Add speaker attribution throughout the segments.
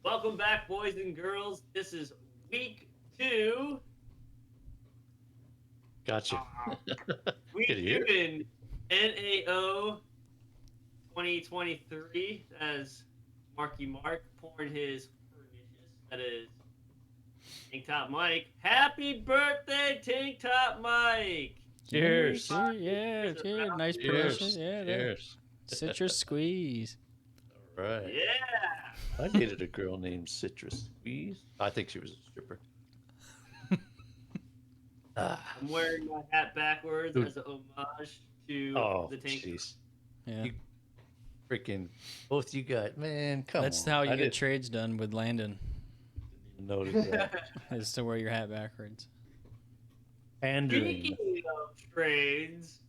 Speaker 1: Welcome back, boys and girls. This is week two.
Speaker 2: Gotcha.
Speaker 1: Week
Speaker 2: Good
Speaker 1: two
Speaker 2: year.
Speaker 1: in NAO 2023 as Marky Mark pouring his pernicious. That is Tank Top Mike. Happy birthday, Tank Top Mike!
Speaker 2: Cheers.
Speaker 1: Cheers
Speaker 3: Cheers.
Speaker 1: around
Speaker 3: Nice
Speaker 1: here.
Speaker 3: pernicious.
Speaker 2: Cheers.
Speaker 3: Yeah, that
Speaker 2: Cheers.
Speaker 3: citrus squeeze.
Speaker 2: All right.
Speaker 1: Yeah.
Speaker 2: I dated a girl named Citrus Squeeze. I think she was a stripper. Ah.
Speaker 1: I'm wearing my hat backwards
Speaker 2: Dude.
Speaker 1: as an homage to
Speaker 2: Oh,
Speaker 1: the Tank.
Speaker 2: jeez.
Speaker 3: Yeah,
Speaker 2: You freaking both you got, man, come
Speaker 3: that's
Speaker 2: on.
Speaker 3: how you
Speaker 2: I
Speaker 3: get
Speaker 2: didn't
Speaker 3: trades done with Landon.
Speaker 2: even notice that.
Speaker 3: Is to wear your hat backwards.
Speaker 2: Pandering.
Speaker 1: Speaking of trades,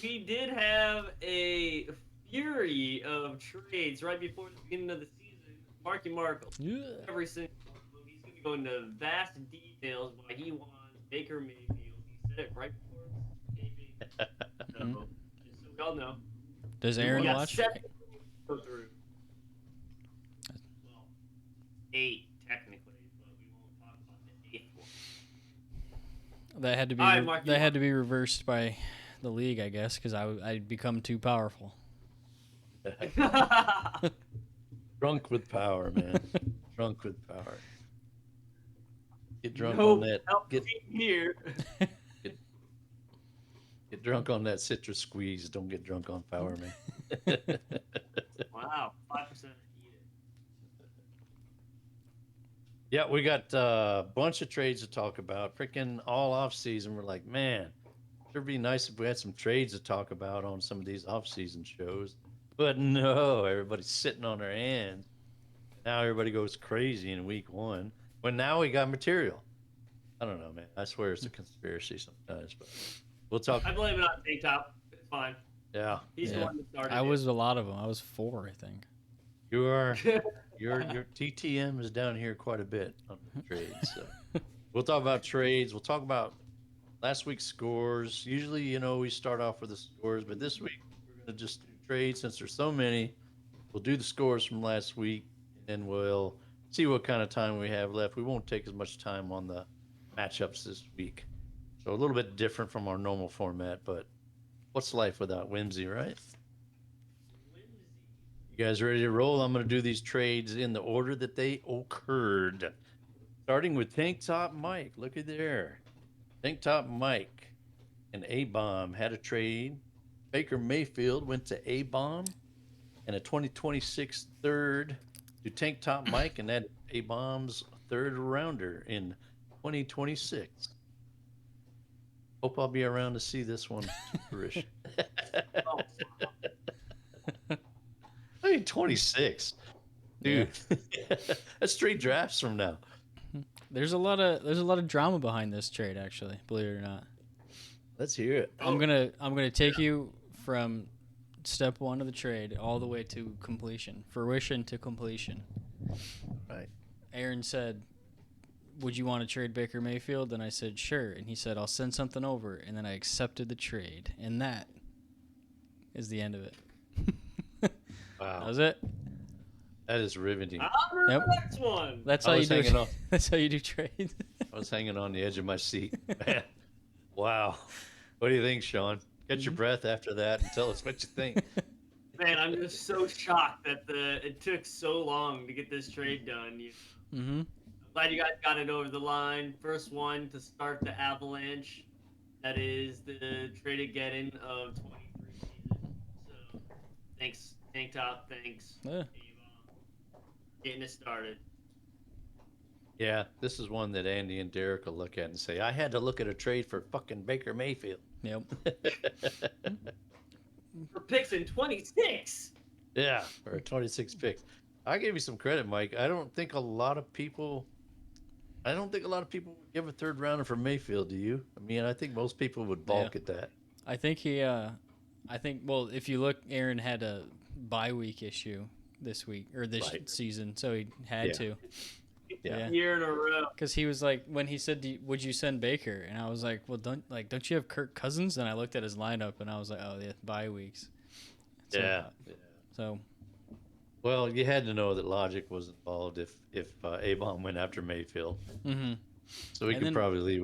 Speaker 1: we did have a fury of trades right before the beginning of the season. Marky Mark,
Speaker 3: Yeah.
Speaker 1: every single one, he's going to go into vast details why he wants Baker Mayfield. He said it right before taping. So, just so we all know,
Speaker 3: Does
Speaker 1: we
Speaker 3: Aaron
Speaker 1: got
Speaker 3: watch?
Speaker 1: 7 to go through. Well, 8 technically, but we won't talk about the 8th one.
Speaker 3: That had to be.
Speaker 1: All right, Mark, you
Speaker 3: That had to be reversed by the league, I guess, because I'd become too powerful.
Speaker 2: Drunk with power, man. Drunk with power. Get drunk
Speaker 1: no
Speaker 2: on that.
Speaker 1: help
Speaker 2: Get
Speaker 1: here.
Speaker 2: get drunk on that citrus squeeze. Don't get drunk on power, man.
Speaker 1: Wow, 5% eat it.
Speaker 2: Yeah, we got a bunch of trades to talk about. Freaking all off season. We're like, man, it'd be nice if we had some trades to talk about on some of these off season shows. But no, everybody's sitting on their hands. Now everybody goes crazy in week one. When now we got material. I don't know, man. I swear it's a conspiracy sometimes, but we'll talk.
Speaker 1: I blame it on Tank Top. It's fine.
Speaker 2: Yeah,
Speaker 1: He's the
Speaker 3: Yeah.
Speaker 1: one that started
Speaker 3: I was a lot of them. I was 4, I think.
Speaker 2: you are.
Speaker 1: it.
Speaker 2: Your TTM is down here quite a bit on the trades. So we'll talk about trades. We'll talk about last week's scores. Usually, we start off with the scores, but this week we're gonna just do trades since there's so many. We'll do the scores from last week, and then we'll see what kind of time we have left. We won't take as much time on the matchups this week, so a little bit different from our normal format. But what's life without whimsy, right? You guys ready to roll? I'm going to do these trades in the order that they occurred. Starting with Tank Top Mike. Look at there. Tank Top Mike and A-Bomb had a trade. Baker Mayfield went to A-Bomb and a 2026 third to Tank Top Mike, and that A-Bomb's third rounder in 2026. Hope I'll be around to see this one to fruition.
Speaker 1: Oh,
Speaker 2: I mean, 26, dude. That's 3 drafts from now.
Speaker 3: There's a lot of drama behind this trade, actually. Believe it or not.
Speaker 2: Let's hear it.
Speaker 3: I'm gonna take you from step 1 of the trade all the way to completion, fruition to completion.
Speaker 2: Right.
Speaker 3: Aaron said, "Would you want to trade Baker Mayfield?" And I said, "Sure." And he said, "I'll send something over." And then I accepted the trade, and that is the end of it.
Speaker 2: Wow.
Speaker 3: That was it.
Speaker 2: That is riveting.
Speaker 1: on to
Speaker 3: Yep.
Speaker 1: the next one.
Speaker 3: That's
Speaker 2: I
Speaker 3: how you
Speaker 2: was
Speaker 3: do.
Speaker 2: hanging on.
Speaker 3: That's how you do trades.
Speaker 2: I was hanging on the edge of my seat. Man, wow. What do you think, Sean? Catch your breath after that and tell us what you think.
Speaker 1: Man, I'm just so shocked that it took so long to get this trade done.
Speaker 3: Mm-hmm.
Speaker 1: I'm glad you guys got it over the line. First one to start the avalanche. That is the traded getting of 23 season. So thanks, Tank Top. Thanks,
Speaker 3: Yeah.
Speaker 1: A-Bomb. Getting it started.
Speaker 2: Yeah, this is one that Andy and Derek will look at and say, I had to look at a trade for fucking Baker Mayfield.
Speaker 3: Yep.
Speaker 1: For picks in 26.
Speaker 2: Yeah, for 26 picks. I gave you some credit, Mike. I don't think a lot of people would give a third rounder for Mayfield, do you? I mean, I think most people would balk at that.
Speaker 3: I think well, if you look, Aaron had a bye week issue this week or this
Speaker 2: Right.
Speaker 3: season, so he had
Speaker 2: Yeah.
Speaker 3: to.
Speaker 2: Yeah.
Speaker 1: Year in a row.
Speaker 3: Because he was like, when he said, "Would you send Baker?" and I was like, "Well, don't you have Kirk Cousins?" And I looked at his lineup and I was like, "Oh, yeah, bye weeks." So,
Speaker 2: Yeah.
Speaker 3: So
Speaker 2: Well, you had to know that logic was involved if A-Bomb went after Mayfield,
Speaker 3: Mm-hmm.
Speaker 2: so he
Speaker 3: And
Speaker 2: could
Speaker 3: then
Speaker 2: probably leave.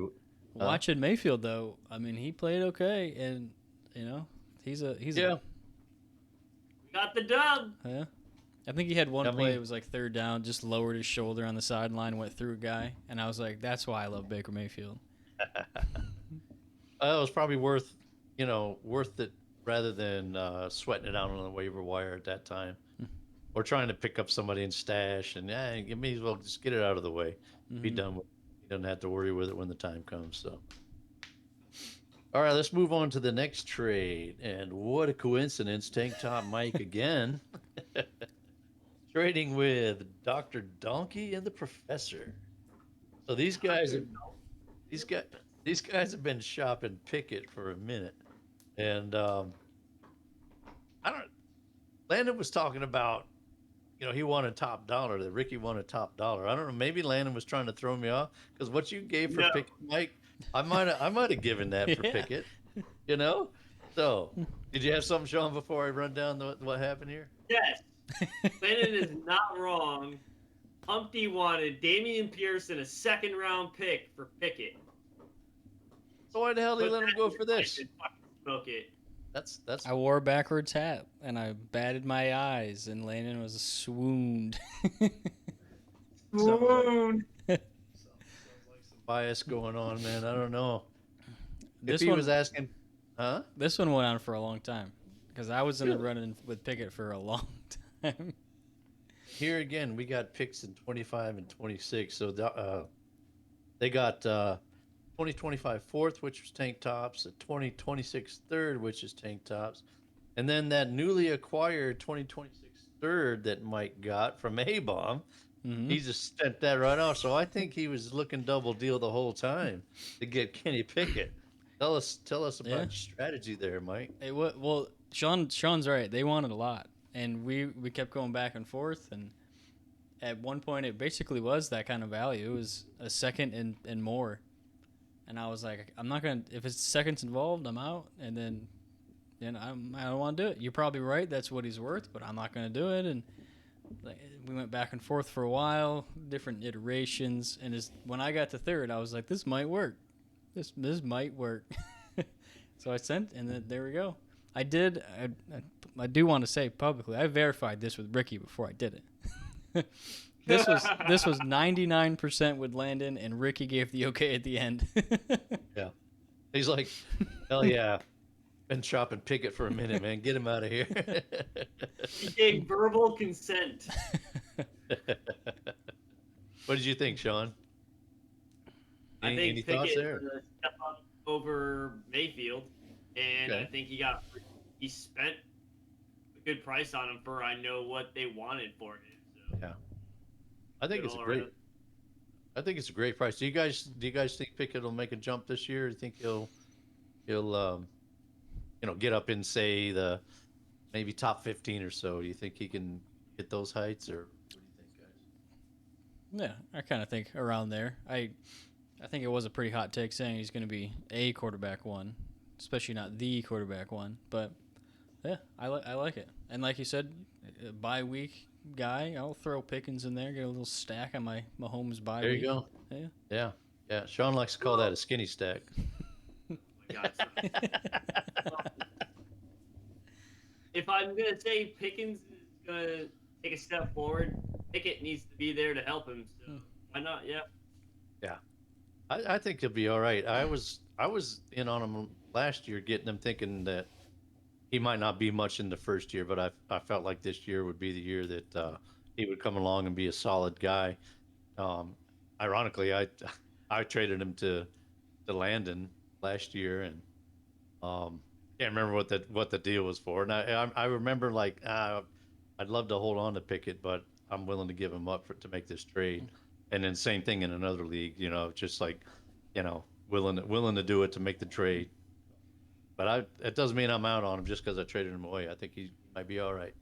Speaker 2: Huh?
Speaker 3: watching Mayfield though, I mean, he played okay, and you know, he's a
Speaker 2: Yeah.
Speaker 1: We got the dub.
Speaker 3: yeah. I think he had one
Speaker 2: I
Speaker 3: play.
Speaker 2: mean,
Speaker 3: It was like third down, just lowered his shoulder on the sideline, went through a guy, and I was like, that's why I love Baker Mayfield.
Speaker 2: it was probably worth it rather than sweating it out on the waiver wire at that time, or trying to pick up somebody in stash. And yeah, you may as well just get it out of the way. Be
Speaker 3: Mm-hmm.
Speaker 2: done with. You don't have to worry with it when the time comes. So, all right, let's move on to the next trade. And what a coincidence! Tank Top Mike again, trading with Doctor Donkey and the Professor. So these guys these guys have been shopping Pickett for a minute, and I don't. Landon was talking about, he wanted top dollar. That Ricky wanted top dollar. I don't know. Maybe Landon was trying to throw me off because what you gave for
Speaker 1: No.
Speaker 2: Pickett, Mike, I might have given that for
Speaker 3: Yeah.
Speaker 2: Pickett. You know. So, did you have something, Sean, before I run down what happened here?
Speaker 1: Yes. Lennon is not wrong. Humpty wanted Damian Pierce and a second round pick for Pickett.
Speaker 2: So why the hell did he
Speaker 1: Put
Speaker 2: let him
Speaker 1: that
Speaker 2: go
Speaker 1: in your
Speaker 2: for
Speaker 1: pipe
Speaker 2: this?
Speaker 1: and fucking smoke it.
Speaker 2: That's
Speaker 3: I wore a backwards hat and I batted my eyes, and Landon was swooned.
Speaker 2: sounds like
Speaker 1: Swoon.
Speaker 2: sounds like some bias going on, man. I don't know if
Speaker 3: this
Speaker 2: he was
Speaker 3: one,
Speaker 2: asking, huh?
Speaker 3: this one went on for a long time because I was in the
Speaker 2: Really?
Speaker 3: running with Pickett for a long time.
Speaker 2: Here again, we got picks in 25 and 26. So they got 2025 fourth, which was tank tops, a 2026 third, which is tank tops, and then that newly acquired 2026 third that Mike got from A Bomb.
Speaker 3: Mm-hmm.
Speaker 2: He just sent that right off. So I think he was looking double deal the whole time to get Kenny Pickett. Tell us about
Speaker 3: Yeah.
Speaker 2: your strategy there, Mike.
Speaker 3: Well, Sean's right. They wanted a lot, and we kept going back and forth, and at one point it basically was that kind of value. It was a second and more, and I was like, I'm not gonna, if it's seconds involved, I'm out. And then I don't want to do it. You're probably right. That's what he's worth, but I'm not gonna do it. And like, we went back and forth for a while, different iterations, and when I got to third, I was like, this might work. This might work. So I sent, and then there we go. I did. I do want to say publicly, I verified this with Ricky before I did it. This was 99% with Landon, and Ricky gave the okay at the end.
Speaker 2: Yeah. He's like, hell yeah. Been shopping Pickett for a minute, man. Get him out of here.
Speaker 1: He gave verbal consent.
Speaker 2: What did you think, Sean?
Speaker 1: I
Speaker 2: Any
Speaker 1: think
Speaker 2: thoughts
Speaker 1: Pickett
Speaker 2: there?
Speaker 1: step up over Mayfield, and I
Speaker 2: Okay.
Speaker 1: think he spent a good price on him for I know what they wanted for him. So
Speaker 2: Yeah. I think
Speaker 1: good
Speaker 2: it's a
Speaker 1: all
Speaker 2: great.
Speaker 1: around.
Speaker 2: I think it's a great price. Do you guys think Pickett will make a jump this year? Do you think he'll get up in, say, the maybe top 15 or so? Do you think he can hit those heights, or what do you think, guys?
Speaker 3: Yeah, I kind of think around there. I think it was a pretty hot take saying he's going to be a quarterback one, especially not the quarterback one. But yeah, I like it. And like you said, a bye week guy, I'll throw Pickens in there, get a little stack on my Mahomes bye
Speaker 2: There you
Speaker 3: week.
Speaker 2: go.
Speaker 3: Yeah.
Speaker 2: Yeah, yeah. Sean likes to call that a skinny stack.
Speaker 1: Oh my God, so if I'm gonna say Pickens is gonna take a step forward, Pickett needs to be there to help him. So why not? Yeah.
Speaker 2: Yeah, I think he'll be all right. I was in on him last year, getting him thinking that he might not be much in the first year, but I felt like this year would be the year that he would come along and be a solid guy. Um, Ironically, I traded him to Landon last year, and um, can't remember what the deal was for. And I remember, like, I'd love to hold on to Pickett, but I'm willing to give him up to make this trade. And then same thing in another league, just like, willing to do it to make the trade. But it doesn't mean I'm out on him just because I traded him away. I think he might be all right.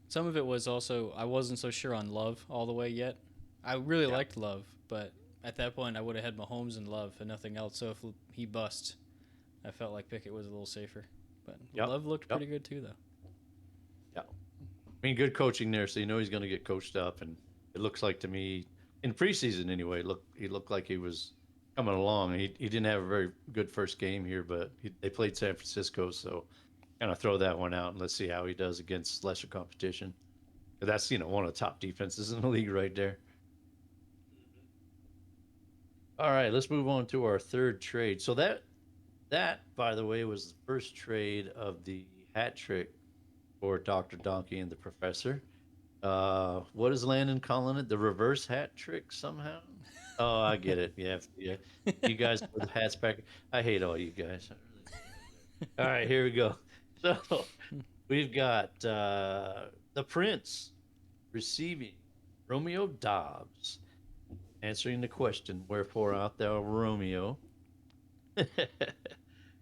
Speaker 3: Some of it was also I wasn't so sure on Love all the way yet. I really
Speaker 2: Yeah.
Speaker 3: liked Love, but at that point I would have had Mahomes and Love and nothing else. So if he busts, I felt like Pickett was a little safer. But
Speaker 2: Yep.
Speaker 3: Love looked
Speaker 2: Yep.
Speaker 3: pretty good too, though.
Speaker 2: Yeah. I mean, good coaching there, so you know he's going to get coached up, and it looks like to me in preseason anyway. He looked like he was coming along. He didn't have a very good first game here, but they played San Francisco, so kind of throw that one out and let's see how he does against lesser competition. That's one of the top defenses in the league right there. All right, let's move on to our third trade. So that by the way was the first trade of the hat trick for Dr. Donkey and the Professor. What is Landon calling it? The reverse hat trick somehow? Oh, I get it. Yeah, yeah. You guys put the hats back. I hate all you guys. I really do. All right, here we go. So we've got the Prince receiving Romeo Dobbs, answering the question, "Wherefore art thou Romeo?"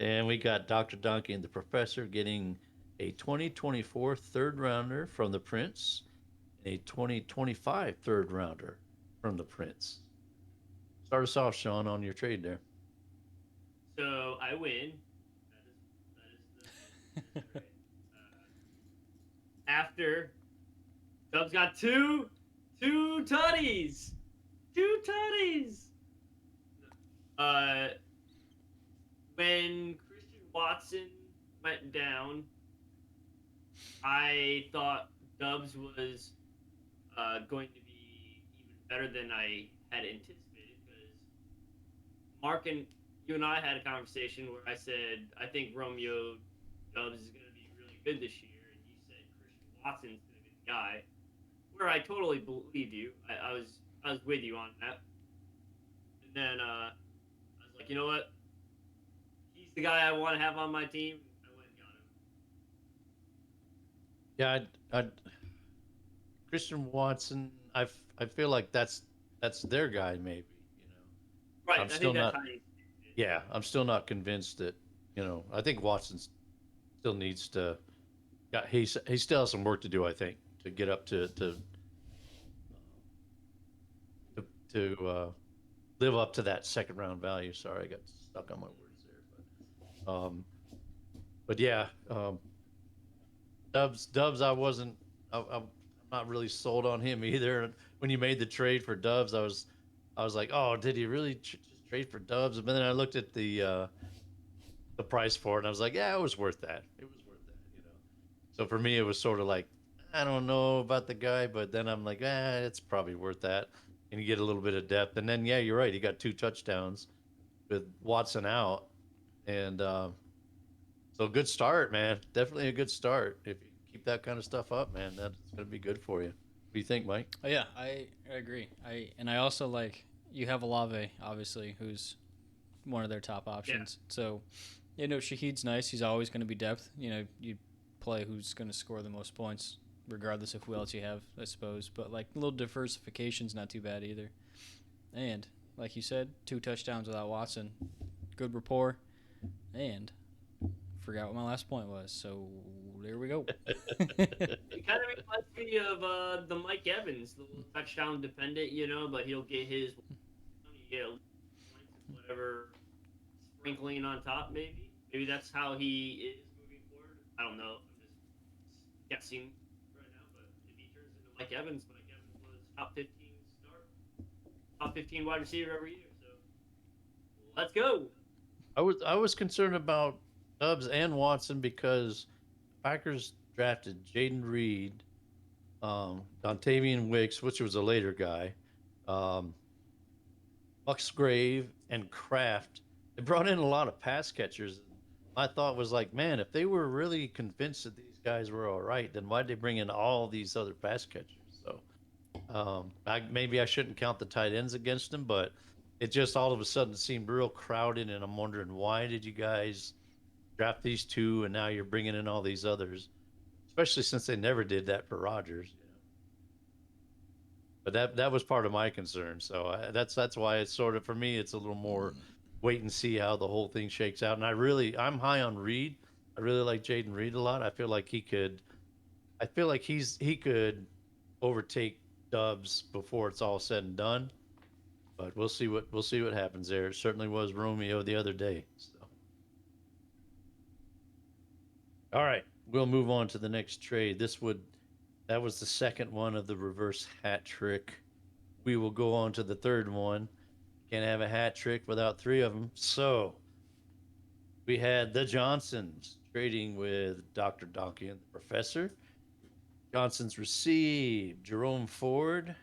Speaker 2: And we got Dr. Donkey and the Professor getting a 2024 third rounder from the Prince, a 2025 third rounder from the Prince. Start us off, Sean, on your trade there.
Speaker 1: So I win. That is right. After Dubs got two tutties, two tutties. Uh, when Christian Watson went down, I thought Dubs was going to be even better than I had anticipated because Mark and you and I had a conversation where I said I think Romeo Dubs is going to be really good this year, and you said Christian Watson's going to be the guy. Where I totally believed you. I was with you on that. And then I was like, you know what? He's the guy I want to have on my team. I went and got him.
Speaker 2: Yeah, Christian Watson. I feel like that's their guy. Maybe
Speaker 1: Right.
Speaker 2: I'm
Speaker 1: I
Speaker 2: still
Speaker 1: think that's
Speaker 2: not.
Speaker 1: how you.
Speaker 2: Yeah, I'm still not convinced that. I think Watson still needs to. Yeah, he still has some work to do. I think to get up to live up to that second round value. Sorry, I got stuck on my words there, but yeah, Dubs. I'm not really sold on him either. When you made the trade for Dubs, I was like, oh, did he really just trade for Dubs? But then I looked at the price for it, and I was like, yeah, it was worth that. It was worth that. So for me, it was sort of like, I don't know about the guy, but then I'm like, it's probably worth that. And you get a little bit of depth. And then, yeah, you're right. He got 2 touchdowns with Watson out. And so good start, man. Definitely a good start. If you keep that kind of stuff up, man, that's going to be good for you. What do you think, Mike?
Speaker 3: Oh yeah, I agree. I also like you have Olave, obviously, who's one of their top
Speaker 1: Yeah.
Speaker 3: options. So, Shahid's nice. He's always going to be depth. You play who's going to score the most points, regardless of who else you have, I suppose. But like a little diversification's not too bad either. And like you said, 2 touchdowns without Watson, good rapport, and forgot what my last point was. So there we go.
Speaker 1: It kind of reminds me of the Mike Evans, the little touchdown dependent, but he'll get his points and whatever sprinkling on top. Maybe that's how he is moving forward. I don't know. I'm just guessing right now, but if he turns into Mike Evans was top 15 wide receiver every year. So let's go.
Speaker 2: I was concerned about Dubs and Watson because Packers drafted Jaden Reed, Dontavian Wicks, which was a later guy, um, Musgrave, and Kraft. They brought in a lot of pass catchers. My thought was like, man, if they were really convinced that these guys were all right, then why'd they bring in all these other pass catchers? So maybe I shouldn't count the tight ends against them, but it just all of a sudden seemed real crowded, and I'm wondering why did you guys draft these two, and now you're bringing in all these others, especially since they never did that for Rodgers. But that was part of my concern. So that's why it's sort of for me it's a little more wait and see how the whole thing shakes out. And I'm high on Reed. I really like Jaden Reed a lot. I feel like he could. I feel like he could overtake Dubs before it's all said and done. But we'll see what happens there. It certainly was Romeo the other day. So all right, we'll move on to the next trade. This would That was the second one of the reverse hat trick. We will go on to the third one. Can't have a hat trick without three of them. So we had the Johnsons trading with Dr. Donkey and the Professor. Johnsons received Jerome Ford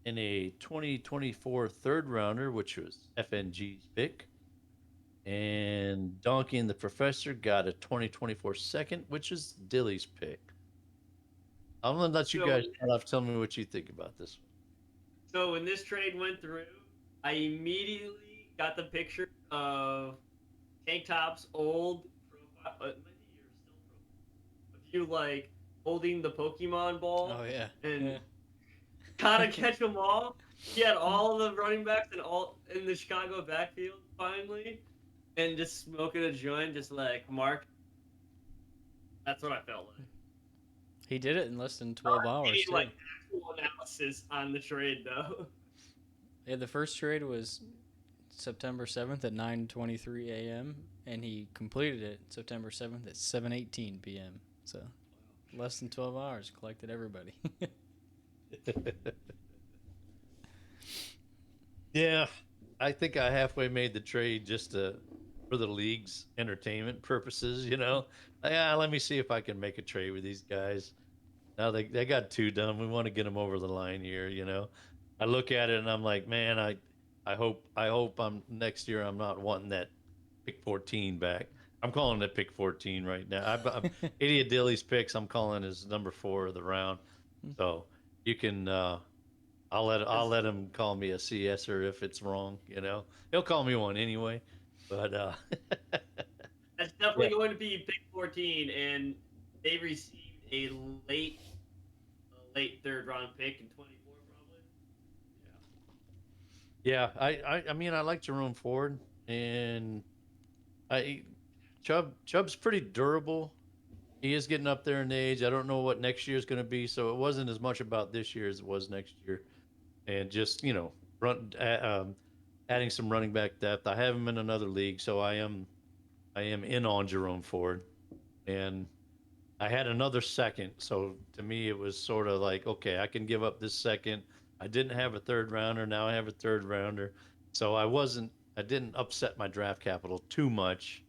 Speaker 2: in a 2024 third rounder, which was FNG's pick. And Donkey and the Professor got a 2024 second, which is Dilly's pick. I'm gonna let you
Speaker 1: So
Speaker 2: guys start off. Tell me what you think about this one.
Speaker 1: so when this trade went through, I immediately got the picture of Tank Top's old profile. It might be your still profile. Of you like holding the Pokemon ball
Speaker 3: Oh yeah.
Speaker 1: and
Speaker 3: Yeah.
Speaker 1: gotta catch them all. He had all the running backs and all in the Chicago backfield finally, and just smoking a joint, just like Mark. That's what I felt like.
Speaker 3: He did it in less than 12 hours
Speaker 1: Any
Speaker 3: too.
Speaker 1: like actual analysis on the trade though.
Speaker 3: Yeah, the first trade was September 7th at 9:23 a.m. and he completed it September 7th at 7:18 p.m. So less than 12 hours, collected everybody.
Speaker 2: Yeah, I think I halfway made the trade just for the league's entertainment purposes. Yeah, let me see if I can make a trade with these guys. Now they got two done. We want to get them over the line here. I look at it and I'm like, man, I hope I'm next year. I'm not wanting that pick 14 back. I'm calling it pick 14 right now. I'm Idiot Dilly's picks. I'm calling his number 4 of the round. So you can. I'll let him call me a CSer if it's wrong. He'll call me one anyway. But
Speaker 1: That's
Speaker 2: yeah,
Speaker 1: definitely going to be pick 14, and they received late a late third round pick in 24 probably.
Speaker 2: yeah. I mean I like Jerome Ford and I Chubb's pretty durable. He is getting up there in age. I don't know what next year is going to be, so it wasn't as much about this year as it was next year. And just adding some running back depth. I have him in another league, so I am in on Jerome Ford, and I had another second. So to me, it was sort of like, okay, I can give up this second. I didn't have a third rounder. Now I have a third rounder. So I didn't upset my draft capital too much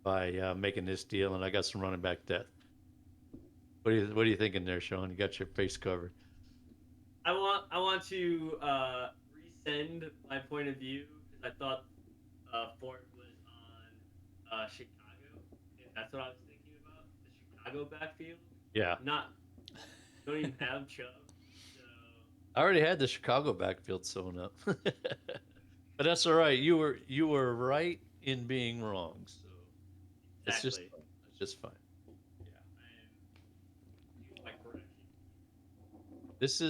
Speaker 2: by making this deal, and I got some running back depth. What are you thinking there, Sean? You got your face covered.
Speaker 1: I want to resend my point of view because I thought Ford was on Chicago, and that's what I was thinking about the Chicago backfield.
Speaker 2: Yeah,
Speaker 1: Not don't even have Chubb, so
Speaker 2: I already had the Chicago backfield sewn up, but that's all right. You were right in being wrong, so it's just
Speaker 1: exactly.
Speaker 2: fine. It's just fine.
Speaker 1: And use my correction.
Speaker 2: This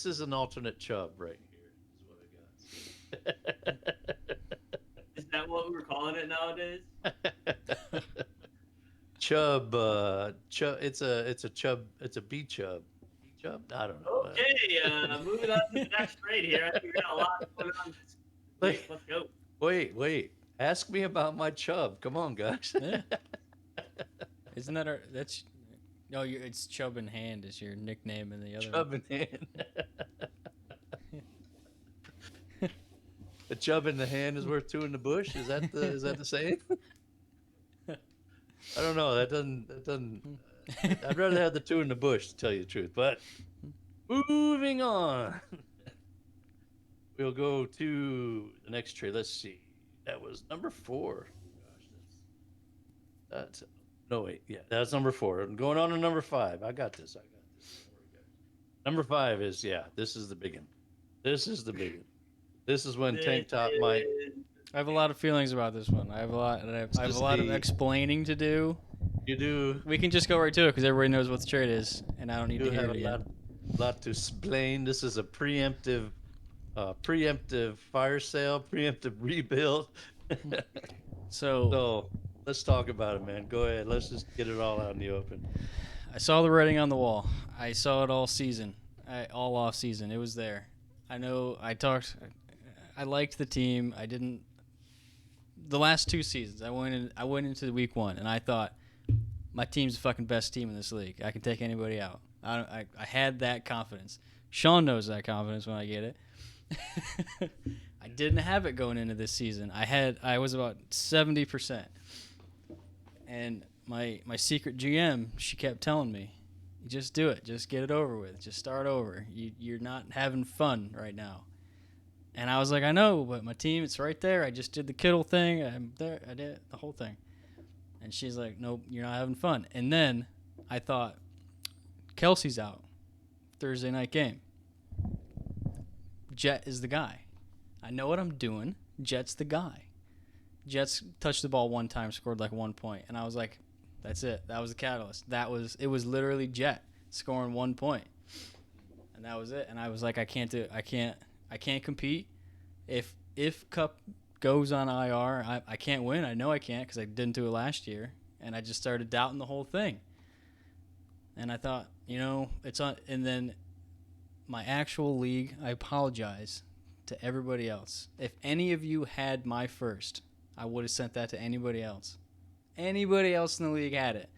Speaker 2: is an alternate Chubb right here. Is what I
Speaker 1: Is that what we're calling it nowadays?
Speaker 2: got. Chubb, Chubb. It's a Chubb. It's a B Chubb. B Chubb. I don't know.
Speaker 1: Okay, moving on to the next trade here. I think we got a lot going on this week. Let's go.
Speaker 2: Wait. Ask me about my Chubb. Come on, guys.
Speaker 3: Yeah. Isn't that our that's no, it's Chubb in hand is your nickname in the other
Speaker 2: Chubb in hand. A Chubb in the hand is worth two in the bush. Is that the saying? I don't know. That doesn't.
Speaker 3: one.
Speaker 2: I'd rather have the two in the bush to tell you the truth. But moving on, we'll go to the next trade. Let's see. That was number 4. Gosh, that's no wait. Yeah, that's number 4. I'm going on to number 5. I got this. Don't worry, guys. Number 5 is yeah. This is the big one. This is the big one. This is when
Speaker 1: This
Speaker 2: Tank Top Mike.
Speaker 1: is
Speaker 3: I have a lot of feelings about this one. I have a lot. I have a
Speaker 2: This is
Speaker 3: lot of
Speaker 2: the
Speaker 3: explaining to do.
Speaker 2: you do
Speaker 3: We can just go right to it because everybody knows what the trade is, and I don't need
Speaker 2: you
Speaker 3: to hear
Speaker 2: have
Speaker 3: it
Speaker 2: a
Speaker 3: again.
Speaker 2: lot to explain. This is a preemptive fire sale, preemptive rebuild.
Speaker 3: So
Speaker 2: So let's talk about it, man. Go ahead. Let's just get it all out in the open.
Speaker 3: I saw the writing on the wall. I saw it all season, all off season. It was there. I know. I talked. I liked the team. I didn't. The last 2 seasons, I went into week 1, and I thought my team's the fucking best team in this league. I can take anybody out. I had that confidence. Sean knows that confidence when I get it. I didn't have it going into this season. I was about 70%. And my secret GM, she kept telling me, just do it. Just get it over with. Just start over. You're not having fun right now. And I was like, I know, but my team, it's right there. I just did the Kittle thing. I'm there. I did the whole thing. And she's like, nope, you're not having fun. And then I thought, Kelsey's out. Thursday night game. Jet is the guy. I know what I'm doing. Jet's the guy. Jets touched the ball one time, scored like 1 point. And I was like, that's it. That was the catalyst. It was literally Jet scoring 1 point. And that was it. And I was like, I can't compete. If Cup goes on IR, I can't win. I know I can't because I didn't do it last year. And I just started doubting the whole thing. And I thought, it's on. And then my actual league, I apologize to everybody else. If any of you had my first, I would have sent that to anybody else. Anybody else in the league had it.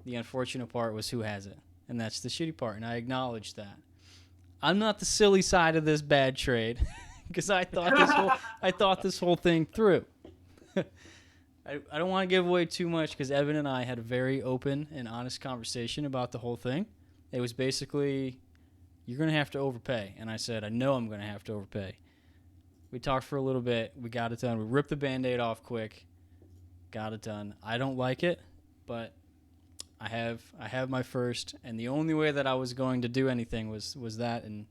Speaker 3: The unfortunate part was who has it. And that's the shitty part. And I acknowledge that. I'm not the silly side of this bad trade because I thought this whole thing through. I don't want to give away too much because Evan and I had a very open and honest conversation about the whole thing. It was basically, you're going to have to overpay. And I said, I know I'm going to have to overpay. We talked for a little bit. We got it done. We ripped the Band-Aid off quick. Got it done. I don't like it, but I have my first. And the only way that I was going to do anything was that, and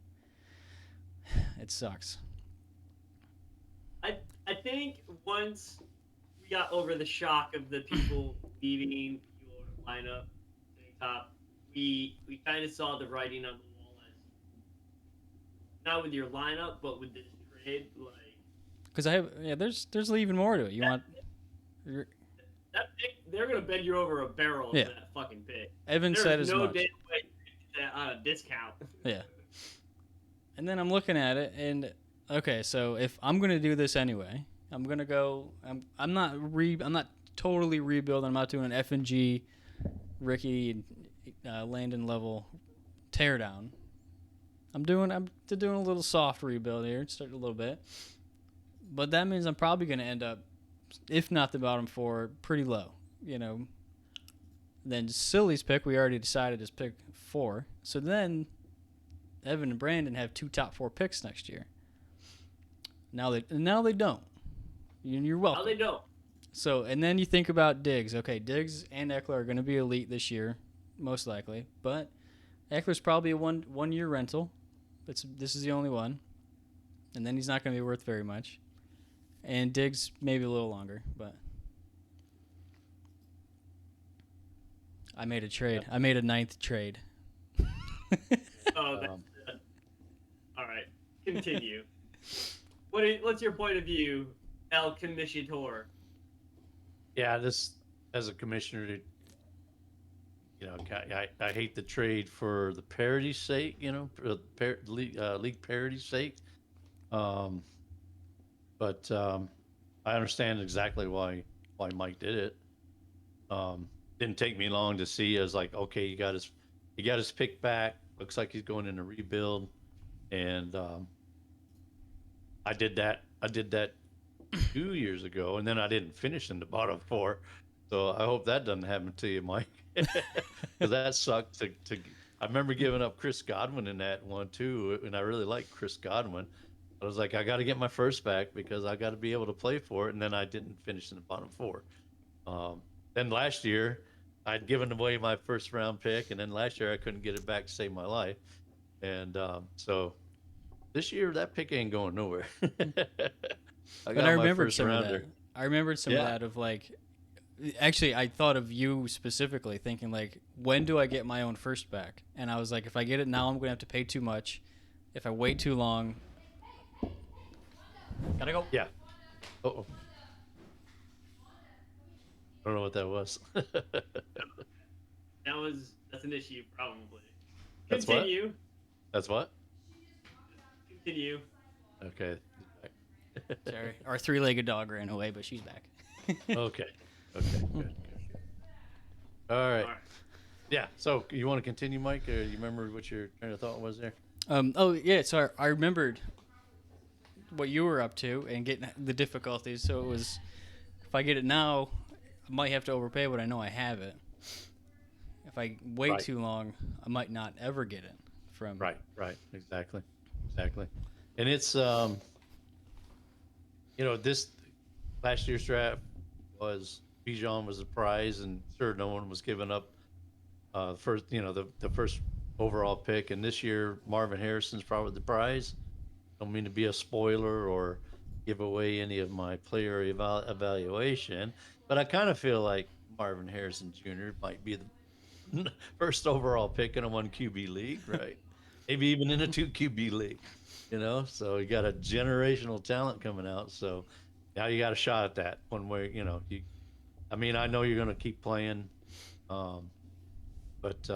Speaker 3: it sucks.
Speaker 1: I think once we got over the shock of the people leaving your lineup, top, we kind of saw the writing on the wall as not with your lineup, but with this trade, like.
Speaker 3: Because there's even more to it.
Speaker 1: That pick, they're gonna bend you over a barrel
Speaker 3: Yeah.
Speaker 1: for that fucking pick.
Speaker 3: Evan said as
Speaker 1: no
Speaker 3: much.
Speaker 1: damn way to get that on a discount.
Speaker 3: Yeah. And then I'm looking at it, and okay, so if I'm gonna do this anyway, I'm gonna go. I'm not totally rebuilding. I'm not doing an F&G, Ricky, Landon level teardown. I'm doing a little soft rebuild here, start a little bit. But that means I'm probably gonna end up, if not the bottom four, pretty low. Then Silly's pick, we already decided is pick 4. So then Evan and Brandon have 2 top 4 picks next year. Now they don't. You're welcome.
Speaker 1: Now they don't.
Speaker 3: So, and then you think about Diggs. Okay, Diggs and Eckler are going to be elite this year, most likely. But Eckler's probably a one year rental. This is the only one. And then he's not going to be worth very much. And Diggs maybe a little longer, but I made a trade. I made a 9th trade.
Speaker 1: Oh, that's all right. Continue. What's your point of view, El Commissioner?
Speaker 2: Yeah, this as a commissioner, I hate the trade for the parity's sake, for the league parity's sake. But I understand exactly why Mike did it. Didn't take me long to see. I was like, okay, he got his pick back. Looks like he's going in a rebuild, and I did that 2 years ago, and then I didn't finish in the bottom 4. So I hope that doesn't happen to you, Mike, because that sucked. I remember giving up Chris Godwin in that one too, and I really liked Chris Godwin. I was like, I got to get my first back because I got to be able to play for it, and then I didn't finish in the bottom 4. Then last year, I'd given away my first round pick, and then last year I couldn't get it back to save my life, and so this year that pick ain't going nowhere.
Speaker 3: I remembered some of that. I remembered some of that of like, actually, I thought of you specifically, thinking like, when do I get my own first back? And I was like, if I get it now, I'm going to have to pay too much. If I wait too long, gotta go.
Speaker 2: Yeah. Uh-oh. I don't know what that was.
Speaker 1: That's an issue, probably.
Speaker 2: That's
Speaker 1: Continue.
Speaker 2: What? That's what?
Speaker 1: Continue.
Speaker 2: Okay.
Speaker 3: Sorry. Our 3-legged dog ran away, but she's back.
Speaker 2: Okay. Good. All right. Yeah. So you want to continue, Mike? Or you remember what your train of thought was there?
Speaker 3: Oh yeah, so I remembered what you were up to and getting the difficulties. So it was, if I get it now, I might have to overpay, but I know I have it. If I wait
Speaker 2: Right.
Speaker 3: too long, I might not ever get it from.
Speaker 2: Right. Right. Exactly. Exactly. And it's this last year's draft was Bijan was the prize, and sure, no one was giving up first, the first overall pick. And this year, Marvin Harrison's probably the prize. Don't mean to be a spoiler or give away any of my player evaluation, but I kind of feel like Marvin Harrison Jr. might be the first overall pick in a one QB league, right? Maybe even in a two QB league, So you got a generational talent coming out. So now you got a shot at that one way, I mean, I know you're going to keep playing, um, but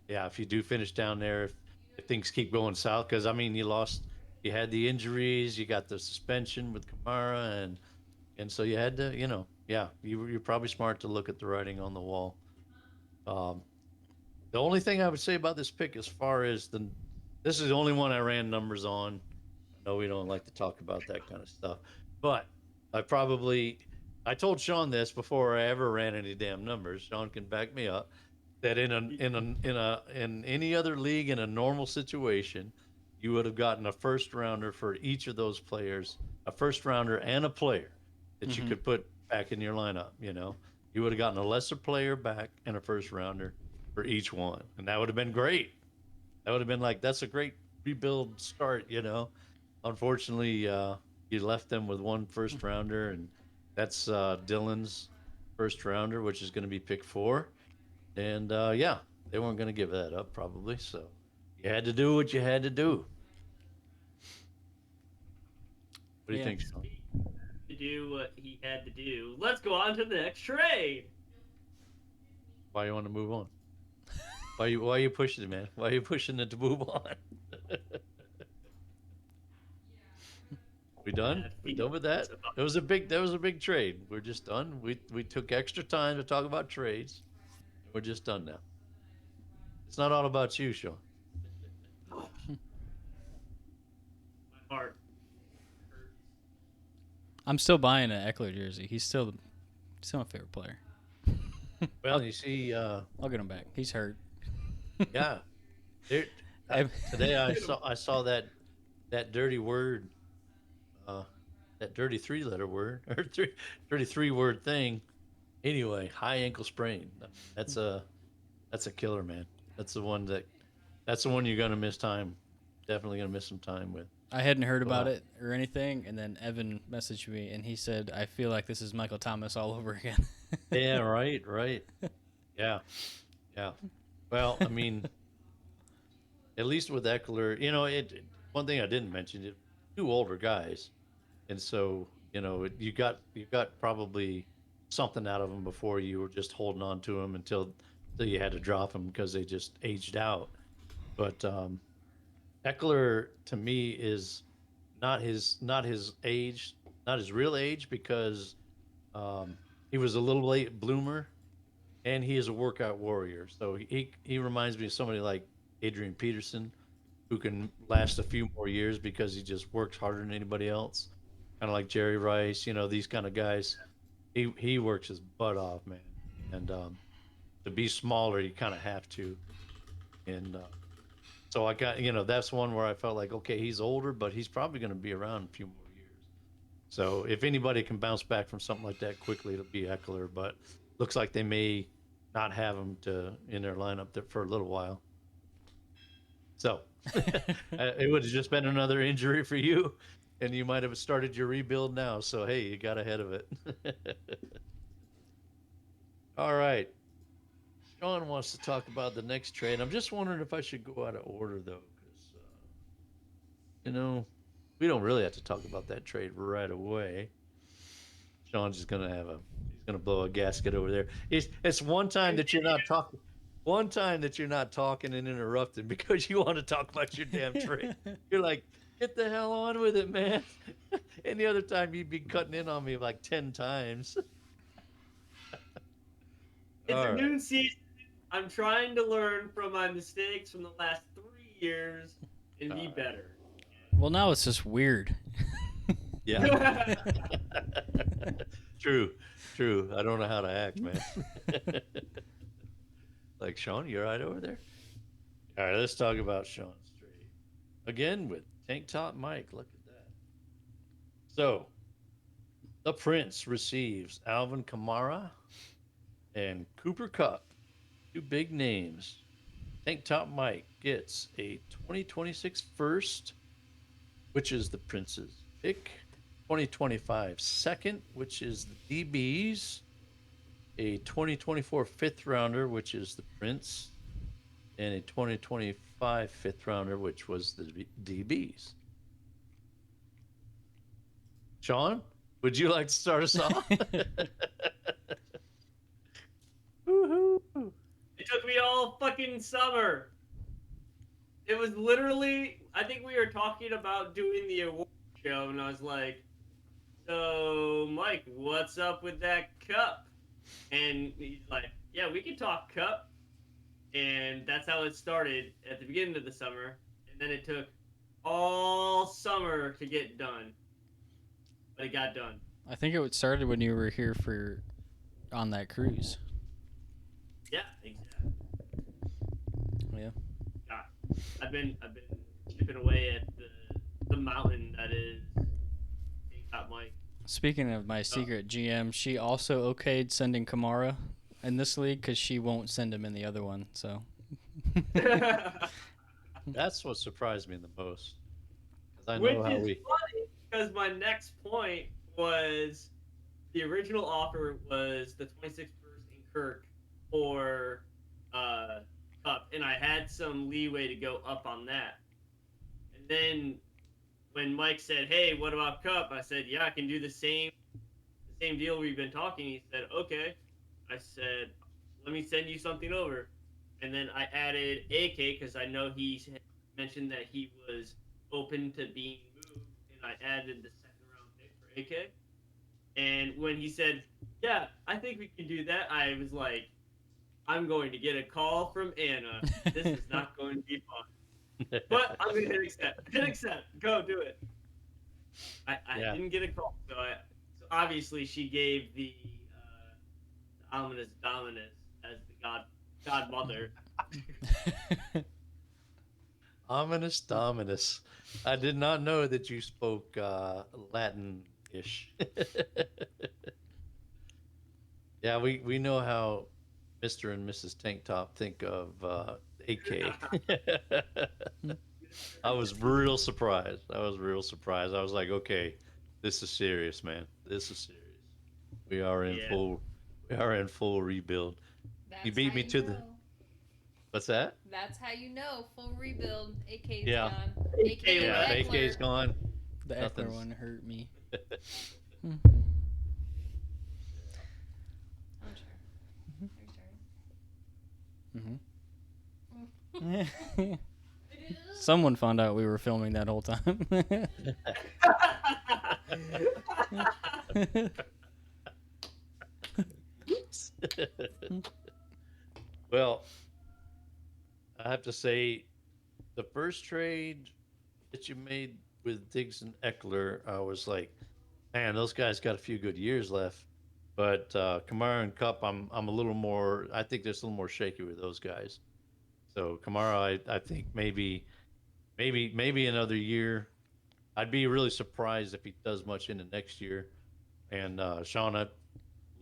Speaker 2: yeah, if you do finish down there, if things keep going south, because I mean, you had the injuries, you got the suspension with Kamara, and so you had to, yeah, you're probably smart to look at the writing on the wall. Um, the only thing I would say about this pick, as far as this is the only one I ran numbers on. I know we don't like to talk about that kind of stuff, but I probably, I told Sean this before I ever ran any damn numbers. Sean can back me up that in any other league in a normal situation, you would have gotten a first rounder for each of those players, a first rounder and a player that you
Speaker 3: Mm-hmm.
Speaker 2: could put back in your lineup. You would have gotten a lesser player back and a first rounder for each one, and that would have been great. That would have been like that's a great rebuild start. Unfortunately, you left them with one first rounder, and that's Dylan's first rounder, which is going to be pick 4. And yeah, they weren't going to give that up probably. So you had to do what you had to do. What do you
Speaker 3: Yeah.
Speaker 2: think, Sean?
Speaker 1: To do what he had to do. Let's go on to the next trade.
Speaker 2: Why you want to move on? Why you pushing it, man? Why are you pushing it to move on? We done? We done with that? That was a big trade. We're just done. We took extra time to talk about trades. We're just done now. It's not all about you, Sean.
Speaker 1: My heart hurts.
Speaker 3: I'm still buying an Eckler jersey. He's still my favorite player.
Speaker 2: Well, you see,
Speaker 3: I'll get him back. He's hurt.
Speaker 2: yeah, there,
Speaker 3: Ev-
Speaker 2: today I saw that dirty word, uh, that dirty 3-letter word or 33 word thing. Anyway, high ankle sprain. I mean, that's a killer, man. That's the one that that's the one you're gonna miss time. Definitely gonna miss some time with.
Speaker 3: I hadn't heard about
Speaker 2: But
Speaker 3: it or anything, and then Evan messaged me, and he said, "I feel like this is Michael Thomas all over again."
Speaker 2: yeah, right, right. Yeah, yeah. Well, I mean, at least with Eckler, one thing I didn't mention, two older guys, and so you got probably something out of them before you were just holding on to them until you had to drop them because they just aged out. But Eckler to me is not his age, not his real age because um, he was a little late bloomer and he is a workout warrior. So he reminds me of somebody like Adrian Peterson who can last a few more years because he just works harder than anybody else. Kind of like Jerry Rice, these kind of guys. He works his butt off, man. And to be smaller, you kind of have to. And so I got, that's one where I felt like, okay, he's older, but he's probably going to be around a few more years. So if anybody can bounce back from something like that quickly, it'll be Eckler. But looks like they may not have him in their lineup for a little while. So it would have just been another injury for you, and you might have started your rebuild now. So hey, you got ahead of it. All right. Sean wants to talk about the next trade. I'm just wondering if I should go out of order though, because you know we don't really have to talk about that trade right away. Sean's just gonna he's gonna blow a gasket over there. It's one time that you're not talking. One time that you're not talking and interrupting because you want to talk about your damn trade. You're like, get the hell on with it, man. And the other time you'd be cutting in on me like 10 times.
Speaker 1: It's
Speaker 2: All
Speaker 1: a
Speaker 2: right.
Speaker 1: noon season. I'm trying to learn from my mistakes from the last 3 years and be better.
Speaker 3: Well, now it's just weird.
Speaker 2: Yeah. True. True. I don't know how to act, man. Like Sean, you're right over there. All right, let's talk about Sean's trade again with Tank Top Mike. Look at that. So the Prince receives Alvin Kamara and Cooper Cup, two big names. Tank Top Mike gets a 2026 first, which is the Prince's pick, 2025 second, which is the DB's, a 2024 fifth rounder, which is the Prince, and a 2025 fifth rounder, which was the DB's. Sean, would you like to start us off? Woohoo!
Speaker 1: It took me all fucking summer. It was literally, I think we were talking about doing the award show, and I was like, so, Mike, what's up with that cup? And he's like, yeah, we can talk cup. And that's how it started at the beginning of the summer. And then it took all summer to get done. But it got done.
Speaker 3: I think it started when you were here for on that cruise.
Speaker 1: Yeah, exactly.
Speaker 3: Yeah.
Speaker 1: God, I've been chipping away at the mountain that is Top Mike.
Speaker 3: Speaking of my secret GM, she also okayed sending Kamara in this league because she won't send him in the other one. So.
Speaker 2: That's what surprised me the most. Because I
Speaker 1: Which
Speaker 2: know how
Speaker 1: is
Speaker 2: we.
Speaker 1: funny because my next point was the original offer was the 26th first in Kirk or Cup, and I had some leeway to go up on that. And then when Mike said, "Hey, what about Cup?" I said, "Yeah, I can do the same deal we've been talking." He said, "Okay." I said, "Let me send you something over." And then I added AK because I know he mentioned that he was open to being moved, and I added the second round pick for AK. And when he said, "Yeah, I think we can do that," I was like, "I'm going to get a call from Anna. This is not going to be fun." But I'm gonna hit accept. Hit accept. Go do it. I
Speaker 2: Yeah.
Speaker 1: didn't get a call, so obviously she gave the ominous Dominus as the godmother.
Speaker 2: Ominous Dominus. I did not know that you spoke Latin ish. Yeah, we know how Mr. and Mrs. Tank Top think of AK. I was real surprised. I was real surprised. I was like, okay, this is serious, man. This is serious. We are in
Speaker 1: Yeah.
Speaker 2: full we are in full rebuild. You
Speaker 4: That's
Speaker 2: beat
Speaker 4: how
Speaker 2: me
Speaker 4: you
Speaker 2: to the
Speaker 4: know.
Speaker 2: what's that?
Speaker 4: That's how you know. Full rebuild. AK's
Speaker 2: Yeah.
Speaker 4: gone.
Speaker 1: AK
Speaker 4: AKA
Speaker 2: Yeah,
Speaker 1: left.
Speaker 2: AK's
Speaker 4: Eckler.
Speaker 2: gone.
Speaker 3: The Eckler
Speaker 2: Nothing's
Speaker 3: one hurt me.
Speaker 4: I'm sure. Are you
Speaker 3: Mm-hmm.
Speaker 4: sorry?
Speaker 3: Someone found out we were filming that whole time.
Speaker 2: Well, I have to say the first trade that you made with Diggs and Eckler, I was like, man, those guys got a few good years left. But Kamara and Cup, I'm a little more. I think there's a little more shaky with those guys. So Kamara, I think maybe another year. I'd be really surprised if he does much into next year. And Sean, I'd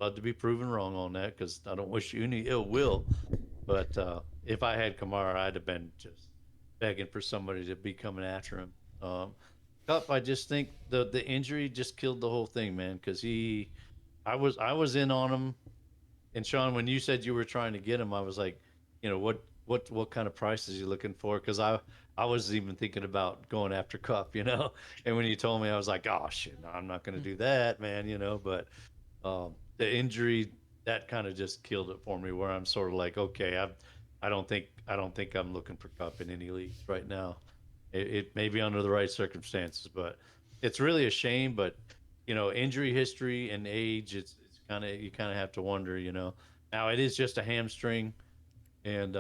Speaker 2: love to be proven wrong on that because I don't wish you any ill will. But if I had Kamara, I'd have been just begging for somebody to be coming after him. Cup, I just think the injury just killed the whole thing, man. Because I was in on him. And Sean, when you said you were trying to get him, I was like, what kind of price is he looking for? Because I was even thinking about going after Cup, you know. And when you told me, I was like, oh shit, no, I'm not going to do that, man, you know. But the injury that kind of just killed it for me. Where I'm sort of like, okay, I don't think I'm looking for Cup in any leagues right now. It may be under the right circumstances, but it's really a shame. But injury history and age, it's kind of you kind of have to wonder. Now it is just a hamstring. and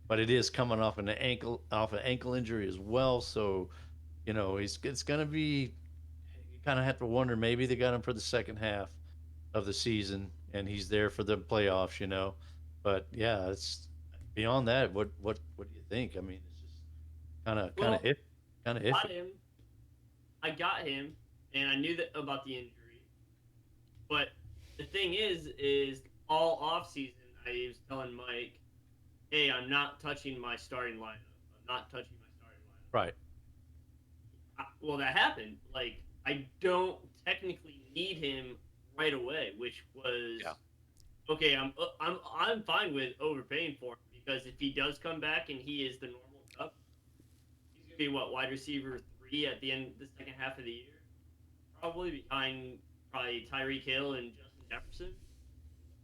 Speaker 2: but it is coming off an ankle injury as well. So it's gonna be. You kind of have to wonder, maybe they got him for the second half of the season, and he's there for the playoffs. But yeah, it's beyond that. What do you think? I mean, it's just kind of
Speaker 1: Well,
Speaker 2: it kind of
Speaker 1: got
Speaker 2: iffy.
Speaker 1: him. I got him, and I knew that about the injury. But the thing is all off season I was telling Mike, "Hey, I'm not touching my starting lineup. I'm not touching my starting lineup."
Speaker 2: Right.
Speaker 1: Well, that happened. Like, I don't technically need him right away, which
Speaker 2: Yeah.
Speaker 1: was okay. I'm fine with overpaying for him because if he does come back and he is the normal Cup, he's gonna be what, wide receiver 3 at the end the second half of the year, probably behind probably Tyreek Hill and Justin Jefferson,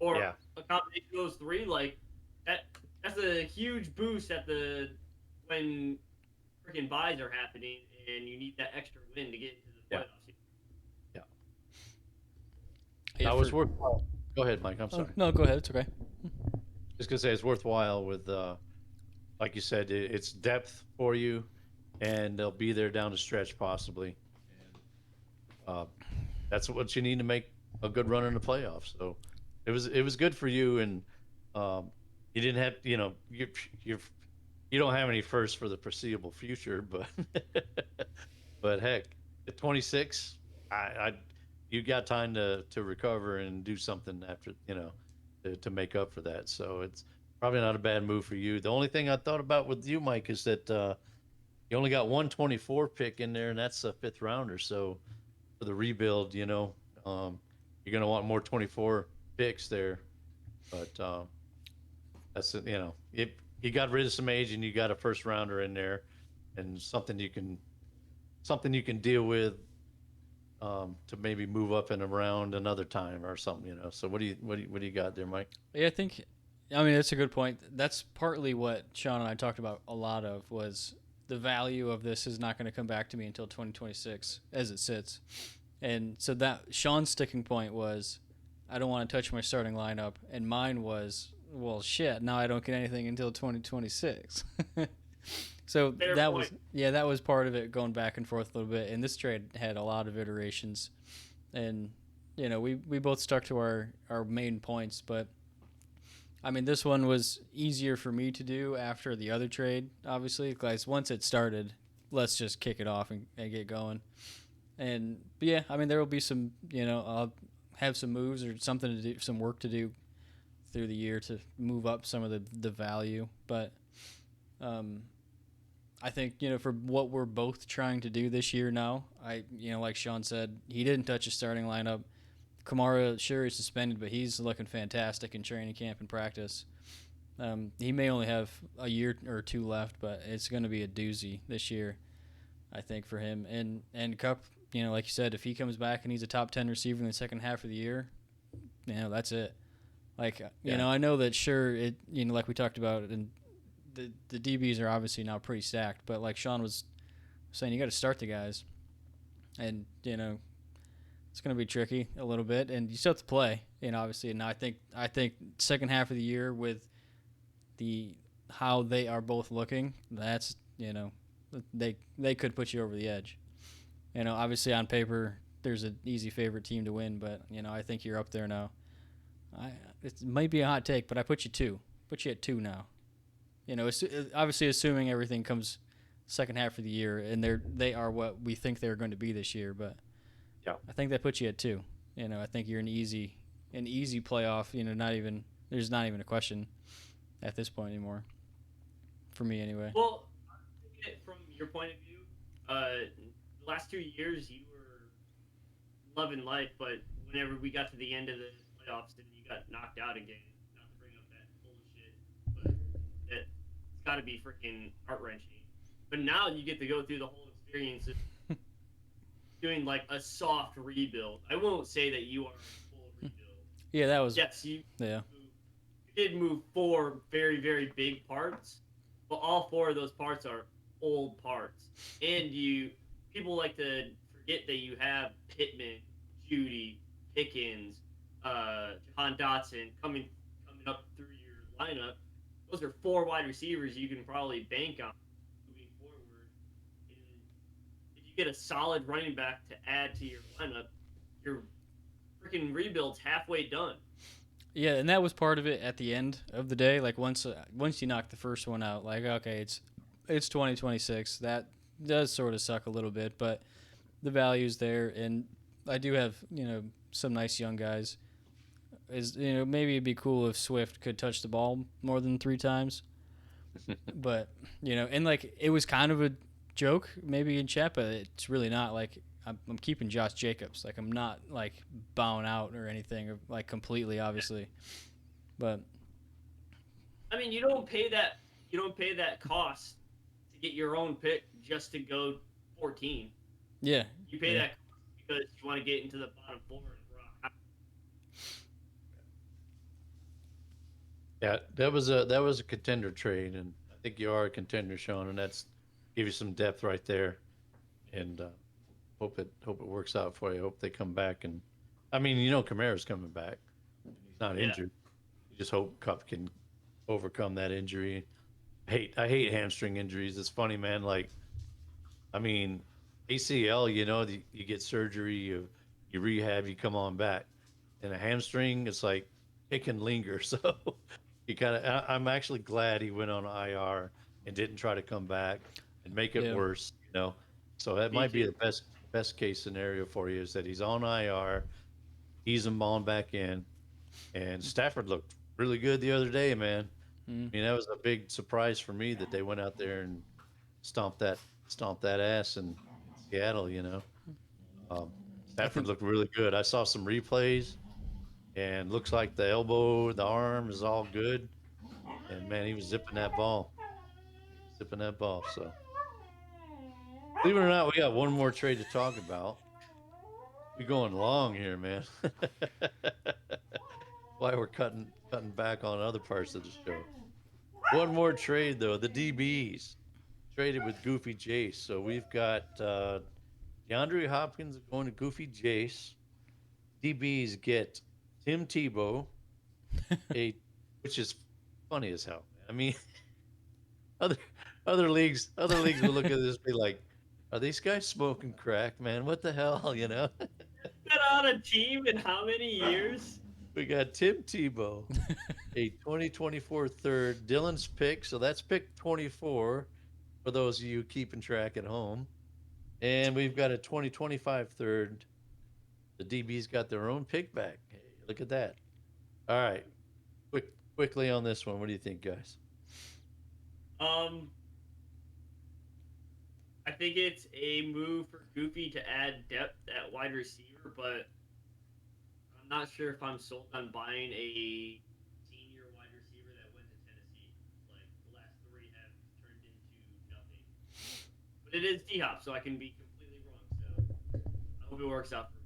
Speaker 1: or
Speaker 2: Yeah.
Speaker 1: a combination of those three. Like that, that's a huge boost at the when freaking buys are happening and you need that extra win to get into the
Speaker 2: Yeah.
Speaker 1: playoffs.
Speaker 2: Yeah.
Speaker 3: Yeah,
Speaker 2: That was
Speaker 3: for
Speaker 2: worthwhile. Go ahead, Mike. I'm
Speaker 3: oh
Speaker 2: sorry.
Speaker 3: no, go ahead. It's okay.
Speaker 2: Just gonna say it's worthwhile with, like you said, it's depth for you, and they'll be there down the stretch possibly. And that's what you need to make a good run in the playoffs. So it was good for you, and you didn't have you don't have any firsts for the foreseeable future, but but heck, at 26, I you got time to recover and do something after to make up for that. So it's probably not a bad move for you. The only thing I thought about with you, Mike, is that you only got 124 pick in there, and that's a fifth rounder. So for the rebuild, you're going to want more 24 picks there. But that's if you got rid of some age and you got a first rounder in there, and something you can deal with to maybe move up and around another time or something. So what do you got there, Mike?
Speaker 3: Yeah, I think. I mean, that's a good point. That's partly what Sean and I talked about a lot of was the value of this is not going to come back to me until 2026 as it sits. And so that Sean's sticking point was, I don't want to touch my starting lineup, and mine was, well, shit. Now I don't get anything until 2026. So
Speaker 1: Fair
Speaker 3: that was
Speaker 1: point.
Speaker 3: that was part of it, going back and forth a little bit. And this trade had a lot of iterations, and we both stuck to our main points. But I mean, this one was easier for me to do after the other trade, obviously, because once it started, let's just kick it off and get going. And but yeah, I mean, there will be some, I'll have some moves or something to do, some work to do through the year to move up some of the value. But um, I think for what we're both trying to do this year now, like Sean said, he didn't touch his starting lineup. Kamara, sure, he's suspended, but he's looking fantastic in training camp and practice. He may only have a year or two left, but it's going to be a doozy this year, I think, for him. And Cup, like you said, if he comes back and he's a top 10 receiver in the second half of the year, that's it. Like,
Speaker 2: Yeah.
Speaker 3: I know that sure it, like we talked about, and the DBs are obviously now pretty stacked, but like Sean was saying, you got to start the guys, and it's going to be tricky a little bit, and you still have to play, obviously. And I think second half of the year with the how they are both looking, that's they could put you over the edge. Obviously on paper there's an easy favorite team to win, but I think you're up there now. I It might be a hot take, but I put you at two now. Obviously assuming everything comes second half of the year, and they are what we think they're going to be this year. But
Speaker 2: Yeah.
Speaker 3: I think that puts you at two. I think you're an easy playoff. Not even there's not even a question at this point anymore. For me, anyway.
Speaker 1: Well, looking at it from your point of view, the last 2 years you were loving life, but whenever we got to the end of the playoffs and you got knocked out again, not to bring up that bullshit, but it's got to be freaking heart wrenching. But now you get to go through the whole experience of doing like a soft rebuild. I won't say that you are a full rebuild.
Speaker 3: Yeah, that was
Speaker 1: Yes,
Speaker 3: yeah.
Speaker 1: did move four very, very big parts, but all four of those parts are old parts. And people like to forget that you have Pittman, Judy, Pickens, Jahan Dotson coming up through your lineup. those are four wide receivers you can probably bank on moving forward. And if you get a solid running back to add to your lineup, your freaking rebuild's halfway done.
Speaker 3: Yeah, and that was part of it at the end of the day. Like once you knock the first one out, like okay, it's 2026. That does sort of suck a little bit, but the value's there, and I do have some nice young guys. Is maybe it'd be cool if Swift could touch the ball more than 3 times, but and like it was kind of a joke maybe in chat, but it's really not. Like I'm keeping Josh Jacobs. Like I'm not like bowing out or anything, or like completely, obviously, but
Speaker 1: I mean, you don't pay that cost to get your own pick just to go 14.
Speaker 3: yeah,
Speaker 1: You pay
Speaker 3: yeah.
Speaker 1: that cost because you want to get into the bottom four and rock.
Speaker 2: Yeah, that was a contender trade, and I think you are a contender, Sean, and that's give you some depth right there. And hope it works out for you. Hope they come back, and I mean, Kamara's coming back. He's not
Speaker 1: Yeah.
Speaker 2: injured. You just hope Cup can overcome that injury. I hate hamstring injuries. It's funny, man. Like, I mean, ACL, you get surgery, you rehab, you come on back. And a hamstring, it's like it can linger. So you kind of, I'm actually glad he went on IR and didn't try to come back and make it
Speaker 3: Yeah.
Speaker 2: worse. So that
Speaker 1: Me
Speaker 2: might be
Speaker 1: too.
Speaker 2: the best case scenario for you is that he's on IR, ease him on back in, and Stafford looked really good the other day, man.
Speaker 3: Mm.
Speaker 2: I mean, that was a big surprise for me that they went out there and stomped that stomped that ass in Seattle. Um,
Speaker 3: I
Speaker 2: Stafford
Speaker 3: think
Speaker 2: looked really good. I saw some replays, and looks like the elbow, the arm is all good. And man, he was zipping that ball. He was zipping that ball. So believe it or not, we got one more trade to talk about. We going long here, man. Why we're cutting back on other parts of the show. One more trade though. The DBs traded with Goofy Jace. So we've got DeAndre Hopkins going to Goofy Jace. DBs get Tim Tebow, a which is funny as hell. I mean, other other leagues will look at this and be like, "Are these guys smoking crack, man? What the hell?"
Speaker 1: Been on a team in how many years?
Speaker 2: We got Tim Tebow, a 2024 third, Dylan's pick, so that's pick 24 for those of you keeping track at home, and we've got a 2025 third. The DB's got their own pick back. Hey, look at that. All right, quickly on this one. What do you think, guys?
Speaker 1: Um, I think it's a move for Goofy to add depth at wide receiver, but I'm not sure if I'm sold on buying a senior wide receiver that went to Tennessee. Like the last three have turned into nothing. But it is D Hop, so I can be completely wrong. So I hope it works out for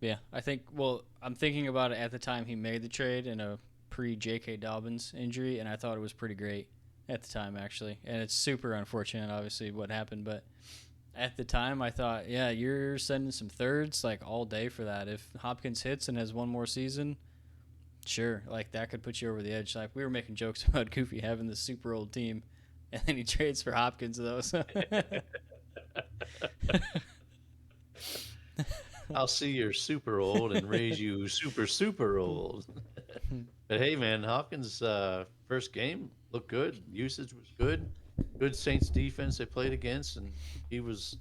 Speaker 1: Goofy.
Speaker 3: yeah, I think. Well, I'm thinking about it at the time he made the trade in a pre J.K. Dobbins injury, and I thought it was pretty great at the time actually. And it's super unfortunate, obviously, what happened, but at the time I thought, yeah, you're sending some thirds like all day for that. If Hopkins hits and has one more season, sure, like that could put you over the edge. Like we were making jokes about Goofy having this super old team, and then he trades for Hopkins though. So
Speaker 2: I'll see you're super old and raise you super old. But hey, man, Hopkins' first game looked good. Usage was good. Good Saints defense they played against, and he was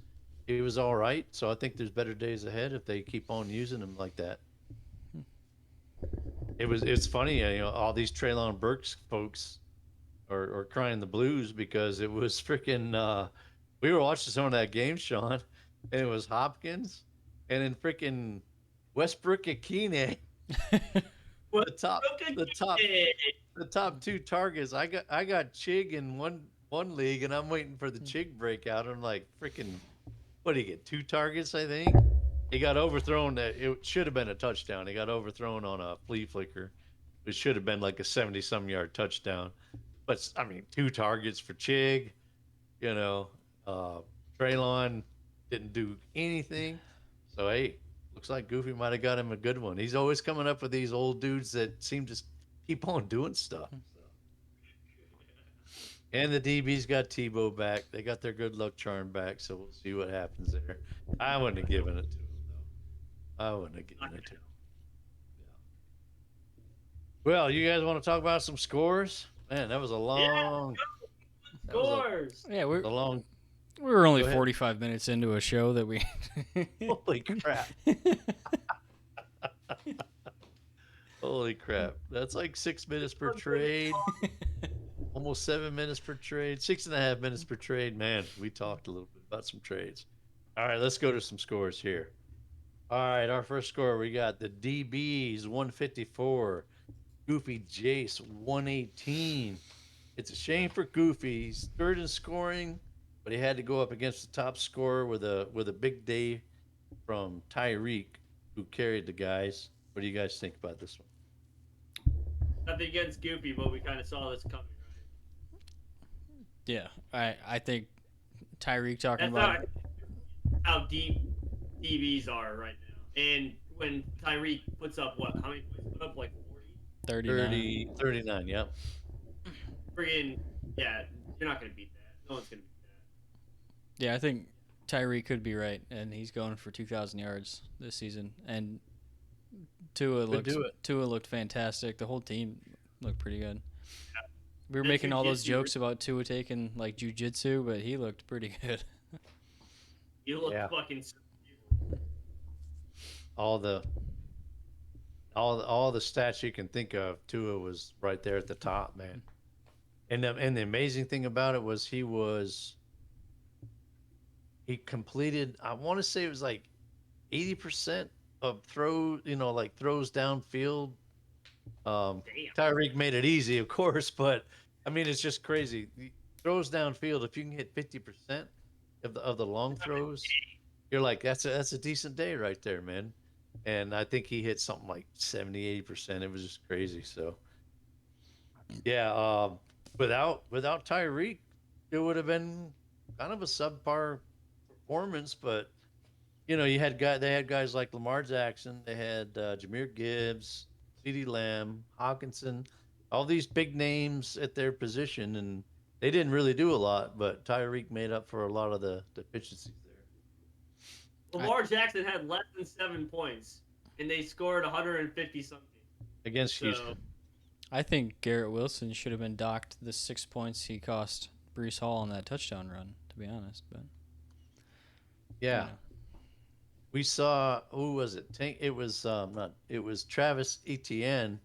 Speaker 2: he was all right. So I think there's better days ahead if they keep on using him like that. It's funny, all these Traylon Burks folks are crying the blues because it was freaking. We were watching some of that game, Sean, and it was Hopkins, and then freaking Westbrook Akine,
Speaker 1: What?
Speaker 2: the top, the top, the top two targets. I got Chig in one league, and I'm waiting for the Chig breakout. I'm like, freaking, what did he get? 2 targets, I think. He got overthrown. It should have been a touchdown. He got overthrown on a flea flicker. It should have been like a 70-some yard touchdown. But I mean, 2 targets for Chig. You know, uh, Traylon didn't do anything. So hey, looks like Goofy might have got him a good one. He's always coming up with these old dudes that seem to keep on doing stuff. And the DB's got Tebow back. They got their good luck charm back, so we'll see what happens there. I wouldn't have given it to him though. I wouldn't have given it to him. Well, you guys want to talk about some scores? Man, that was a long. That was
Speaker 1: Scores.
Speaker 3: Yeah,
Speaker 2: a long.
Speaker 3: we were only
Speaker 2: Go ahead.
Speaker 3: 45 minutes into a show that we.
Speaker 2: Holy crap! Holy crap! That's like 6 minutes per trade. Almost 7 minutes per trade. 6.5 minutes per trade. Man, we talked a little bit about some trades. All right, let's go to some scores here. All right, our first score we got the DBs 154, Goofy Jace 118. It's a shame for Goofy. He's third in scoring, but he had to go up against the top scorer with a big day from Tyreek, who carried the guys. What do you guys think about this one?
Speaker 1: Nothing against Goofy, but we kind of saw this coming, right?
Speaker 3: Yeah, I think Tyreek talking
Speaker 1: That's
Speaker 3: about
Speaker 1: how deep DBs are right now. And when Tyreek puts up what? How many points put up? Like 40?
Speaker 3: 39.
Speaker 2: 39, yep.
Speaker 1: Friggin', yeah, you're not going to beat that. No one's going to beat that.
Speaker 3: Yeah, I think Tyreek could be right, and he's going for 2,000 yards this season. And Tua looked fantastic. The whole team looked pretty good.
Speaker 1: Yeah.
Speaker 3: We were
Speaker 1: That
Speaker 3: making all those
Speaker 1: jujitsu-
Speaker 3: jokes about Tua taking like jujitsu, but he looked pretty good.
Speaker 1: You look
Speaker 2: Yeah.
Speaker 1: fucking.
Speaker 2: all the all the stats you can think of, Tua was right there at the top, man. And the amazing thing about it was he completed, I want to say it was like 80% of throws, like throws downfield.
Speaker 1: Damn.
Speaker 2: Tyreek made it easy, of course, but I mean it's just crazy. He throws downfield, if you can hit 50% of the long throws, you're like that's a decent day right there, man. And I think he hit something like 70-80%. It was just crazy. So yeah, without Tyreek, it would have been kind of a subpar performance. But they had guys like Lamar Jackson, they had Jameer Gibbs, CeeDee Lamb, Hawkinson, all these big names at their position, and they didn't really do a lot. But Tyreek made up for a lot of the deficiencies there
Speaker 1: Lamar Jackson had less than 7 points, and they scored 150 something.
Speaker 2: against
Speaker 1: So,
Speaker 2: Houston.
Speaker 3: I think Garrett Wilson should have been docked the 6 points he cost Brees Hall on that touchdown run, to be honest. But
Speaker 2: Yeah.
Speaker 3: you know.
Speaker 2: We saw, who was it? It was not. It was Travis Etienne.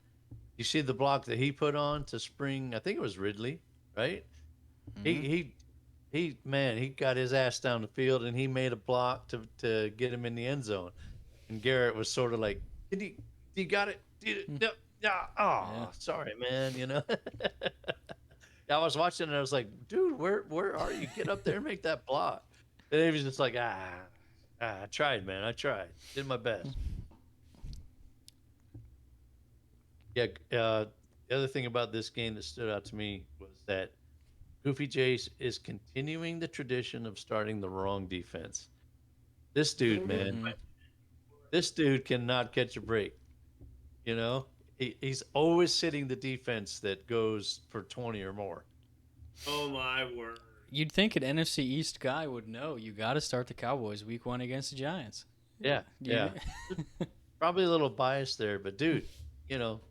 Speaker 2: You see the block that he put on to spring. I think it was Ridley, right? Man, he got his ass down the field and he made a block to get him in the end zone. And Garrett was sort of like, you got it? No, yeah. Oh,
Speaker 3: Yeah.
Speaker 2: sorry, man. I was watching and I was like, dude, where are you? Get up there and make that block. And he was just like, I tried, man. I tried. Did my best. Yeah. The other thing about this game that stood out to me was that Goofy Jace is continuing the tradition of starting the wrong defense. This dude, man, this dude cannot catch a break. He's always sitting the defense that goes for 20 or more.
Speaker 1: oh my word.
Speaker 3: You'd think an NFC East guy would know you got to start the Cowboys week 1 against the Giants.
Speaker 2: Yeah,
Speaker 3: Do you-
Speaker 2: yeah. Probably a little biased there, but dude,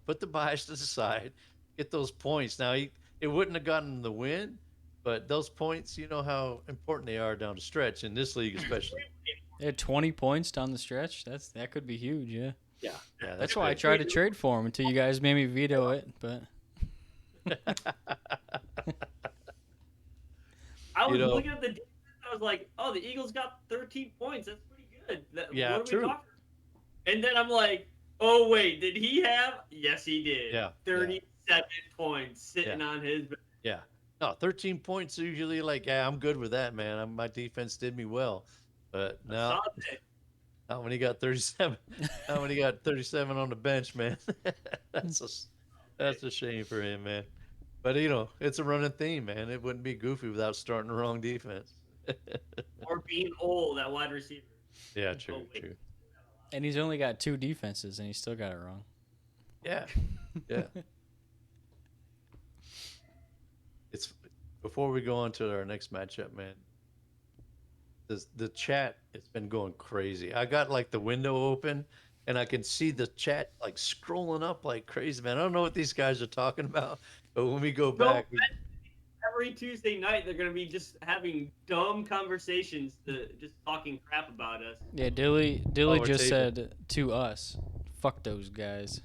Speaker 2: put the bias to the side, get those points. Now, it wouldn't have gotten the win, but those points, you know how important they are down the stretch in this league, especially.
Speaker 3: They had 20 points down the stretch. That could be huge, yeah.
Speaker 2: Yeah,
Speaker 3: That's why I tried to trade for him until you guys made me veto it. But
Speaker 1: I was
Speaker 2: You know-
Speaker 1: looking at the defense. I was like, oh, the Eagles got 13 points. That's pretty good.
Speaker 2: Yeah,
Speaker 1: what are we
Speaker 2: true.
Speaker 1: talking? And then I'm like, oh, wait, did he have? Yes, he did.
Speaker 2: Yeah,
Speaker 1: 37 points sitting on his.
Speaker 2: Yeah. No, 13 points usually like, yeah, I'm good with that, man. My defense did me well. But no,
Speaker 1: Sunday.
Speaker 2: not when he got 37. Not when he got 37 on the bench, man. That's a shame for him, man. But it's a running theme, man. It wouldn't be Goofy without starting the wrong defense.
Speaker 1: Or being old at wide receiver.
Speaker 2: Yeah, true,
Speaker 1: wait.
Speaker 2: true.
Speaker 3: and he's only got 2 defenses, and he still got it wrong.
Speaker 2: Yeah, yeah. before we go on to our next matchup, man, the chat it's been going crazy. I got like the window open and I can see the chat like scrolling up like crazy, man. I don't know what these guys are talking about, but when we go
Speaker 1: So
Speaker 2: back, we
Speaker 1: every Tuesday night they're gonna be just having dumb conversations to just talking crap about us.
Speaker 3: Yeah, Dilly
Speaker 2: oh, we're
Speaker 3: just
Speaker 2: taping.
Speaker 3: said to us, "Fuck those guys."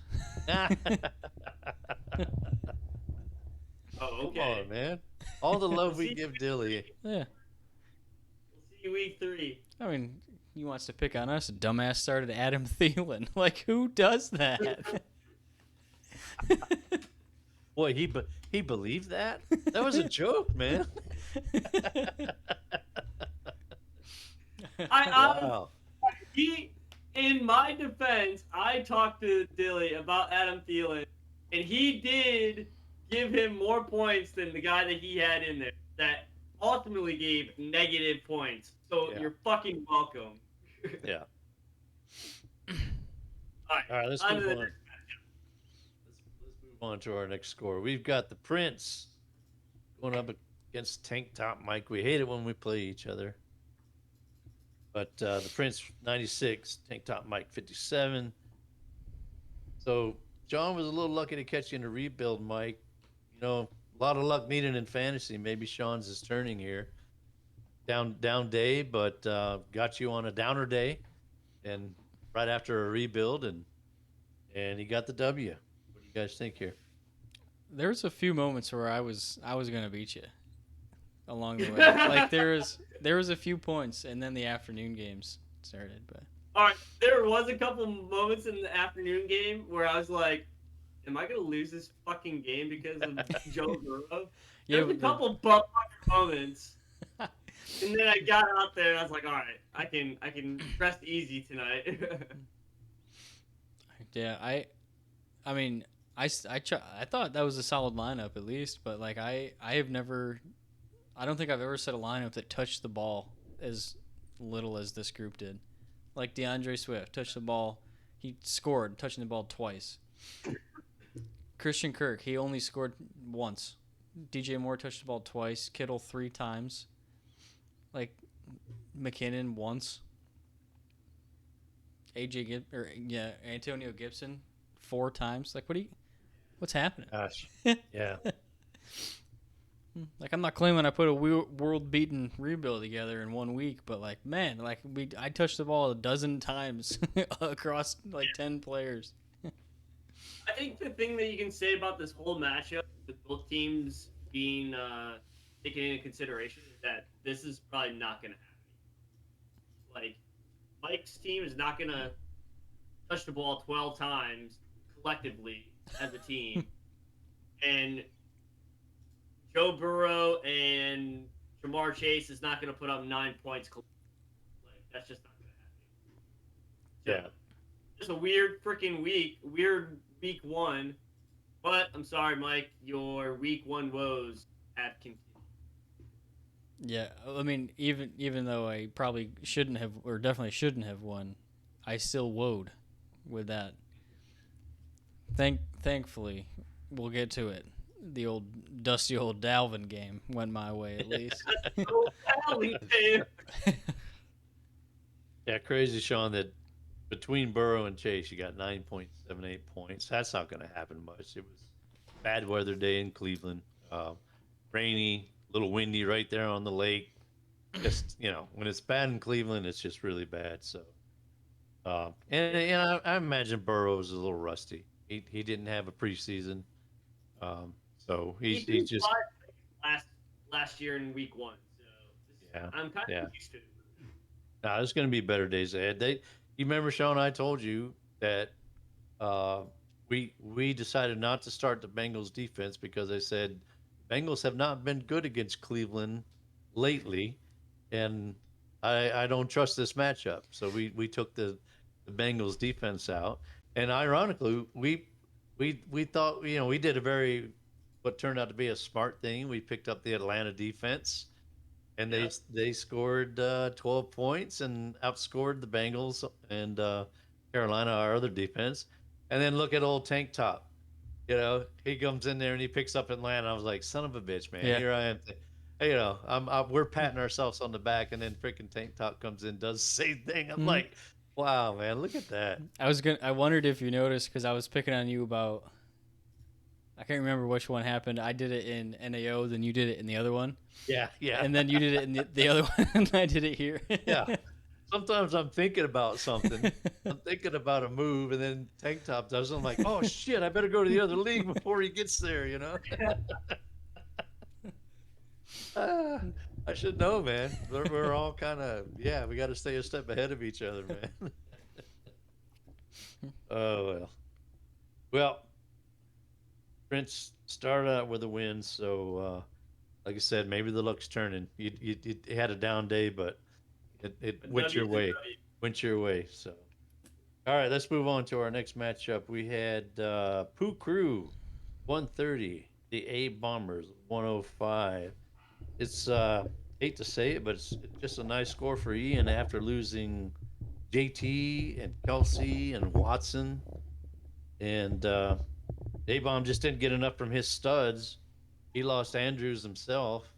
Speaker 1: Oh,
Speaker 2: Come
Speaker 1: okay.
Speaker 2: on, man. All the
Speaker 1: We'll
Speaker 2: love we
Speaker 1: see.
Speaker 2: give Dilly.
Speaker 3: Yeah,
Speaker 1: We'll see you week 3.
Speaker 3: I mean, he wants to pick on us. Dumbass started Adam Thielen. Like, who does that?
Speaker 2: Boy, he believed that? That was a joke, man.
Speaker 1: I honestly,
Speaker 2: Wow.
Speaker 1: he, in my defense, I talked to Dilly about Adam Thielen, and he did give him more points than the guy that he had in there that ultimately gave negative points. So
Speaker 2: Yeah.
Speaker 1: you're fucking welcome.
Speaker 2: Yeah.
Speaker 1: All right,
Speaker 2: All right, let's
Speaker 1: on to
Speaker 2: move
Speaker 1: the
Speaker 2: on.
Speaker 1: next.
Speaker 2: Let's move on to our next score. We've got the Prince going up against Tank Top Mike. We hate it when we play each other. But the Prince 96, Tank Top Mike 57. So John was a little lucky to catch you in a rebuild, Mike. You know, a lot of luck needed in fantasy. Maybe Sean's is turning here. Down day, but got you on a downer day, and right after a rebuild, and he got the W. What do you guys think here?
Speaker 3: There's a few moments where I was gonna beat you along the way. Like there was a few points, and then the afternoon games started. But
Speaker 1: All right, there was a couple moments in the afternoon game where I was like, "Am I gonna lose this fucking game because of Joe Burrow?"
Speaker 3: yeah,
Speaker 1: There's a couple butt moments. And then I got out there and I was like, all right, I can rest easy tonight.
Speaker 3: yeah. I mean, I thought that was a solid lineup at least, but like I have never, I don't think I've ever set a lineup that touched the ball as little as this group did. Like DeAndre Swift touched the ball, he scored touching the ball twice. Christian Kirk, he only scored once. DJ Moore touched the ball twice. Kittle 3 times. Like McKinnon once. Antonio Gibson 4 times. Like what's happening?
Speaker 2: Gosh, yeah,
Speaker 3: Like I'm not claiming I put a world beaten rebuild together in 1 week, but like man, like I touched the ball a dozen times across like 10 players.
Speaker 1: I think the thing that you can say about this whole matchup, with both teams being taken into consideration, is that this is probably not going to happen. Like Mike's team is not going to touch the ball 12 times collectively as a team, and Joe Burrow and Jamar Chase is not going to put up 9 points. Like that's just not going to happen.
Speaker 2: yeah.
Speaker 1: So, just a weird freaking weird week 1. But I'm sorry, Mike, your week 1 woes have continued.
Speaker 3: Yeah, I mean even though I probably shouldn't have or definitely shouldn't have won, I still woed with that. Thankfully, we'll get to it. The old dusty old Dalvin game went my way at least.
Speaker 1: So badly, Dave.
Speaker 2: Yeah, crazy, Sean, that between Burrow and Chase, you got 9.78 points. That's not going to happen much. It was bad weather day in Cleveland, rainy, a little windy right there on the lake. Just when it's bad in Cleveland, it's just really bad. So, and I imagine Burrow is a little rusty. He didn't have a preseason, so
Speaker 1: He
Speaker 2: he's
Speaker 1: threw
Speaker 2: just
Speaker 1: 5 last year in week 1, so
Speaker 2: yeah,
Speaker 1: I'm kind
Speaker 2: yeah.
Speaker 1: of used to it.
Speaker 2: Now there's going to be better days ahead. You remember, Sean? I told you that uh, we decided not to start the Bengals defense because I said Bengals have not been good against Cleveland lately, and I don't trust this matchup. So we took the Bengals defense out, and ironically we thought we did a very what turned out to be a smart thing. We picked up the Atlanta defense and
Speaker 1: Yeah.
Speaker 2: they scored 12 points and outscored the Bengals and Carolina, our other defense. And then look at old Tank Top. he comes in there and he picks up Atlanta. I was like, son of a bitch, man.
Speaker 3: Yeah.
Speaker 2: Here I am. We're patting ourselves on the back, and then freaking Tank Top comes in, does the same thing. I'm
Speaker 3: Mhm.
Speaker 2: like, wow, man, look at that.
Speaker 3: I wondered if you noticed because I was picking on you about. I can't remember which one happened. I did it in NAO, then you did it in the other one,
Speaker 2: Yeah, yeah,
Speaker 3: and then you did it in the other one, and I did it here.
Speaker 2: yeah. Sometimes I'm thinking about something. I'm thinking about a move, and then Tank Top does it. I'm like, oh shit, I better go to the other league before he gets there. Ah, I should know, man. We're all kind of, yeah, we got to stay a step ahead of each other, man. Oh, well. Well, Prince started out with a win, so like I said, maybe the luck's turning. You had a down day, but it
Speaker 1: A
Speaker 2: went your
Speaker 1: W's a
Speaker 2: way.
Speaker 1: W.
Speaker 2: Went your way. So, all right, let's move on to our next matchup. We had Pooh Crew 130, the A Bombers 105. It's hate to say it, but it's just a nice score for Ian after losing JT and Kelsey and Watson, and A Bomb just didn't get enough from his studs. He lost Andrews himself,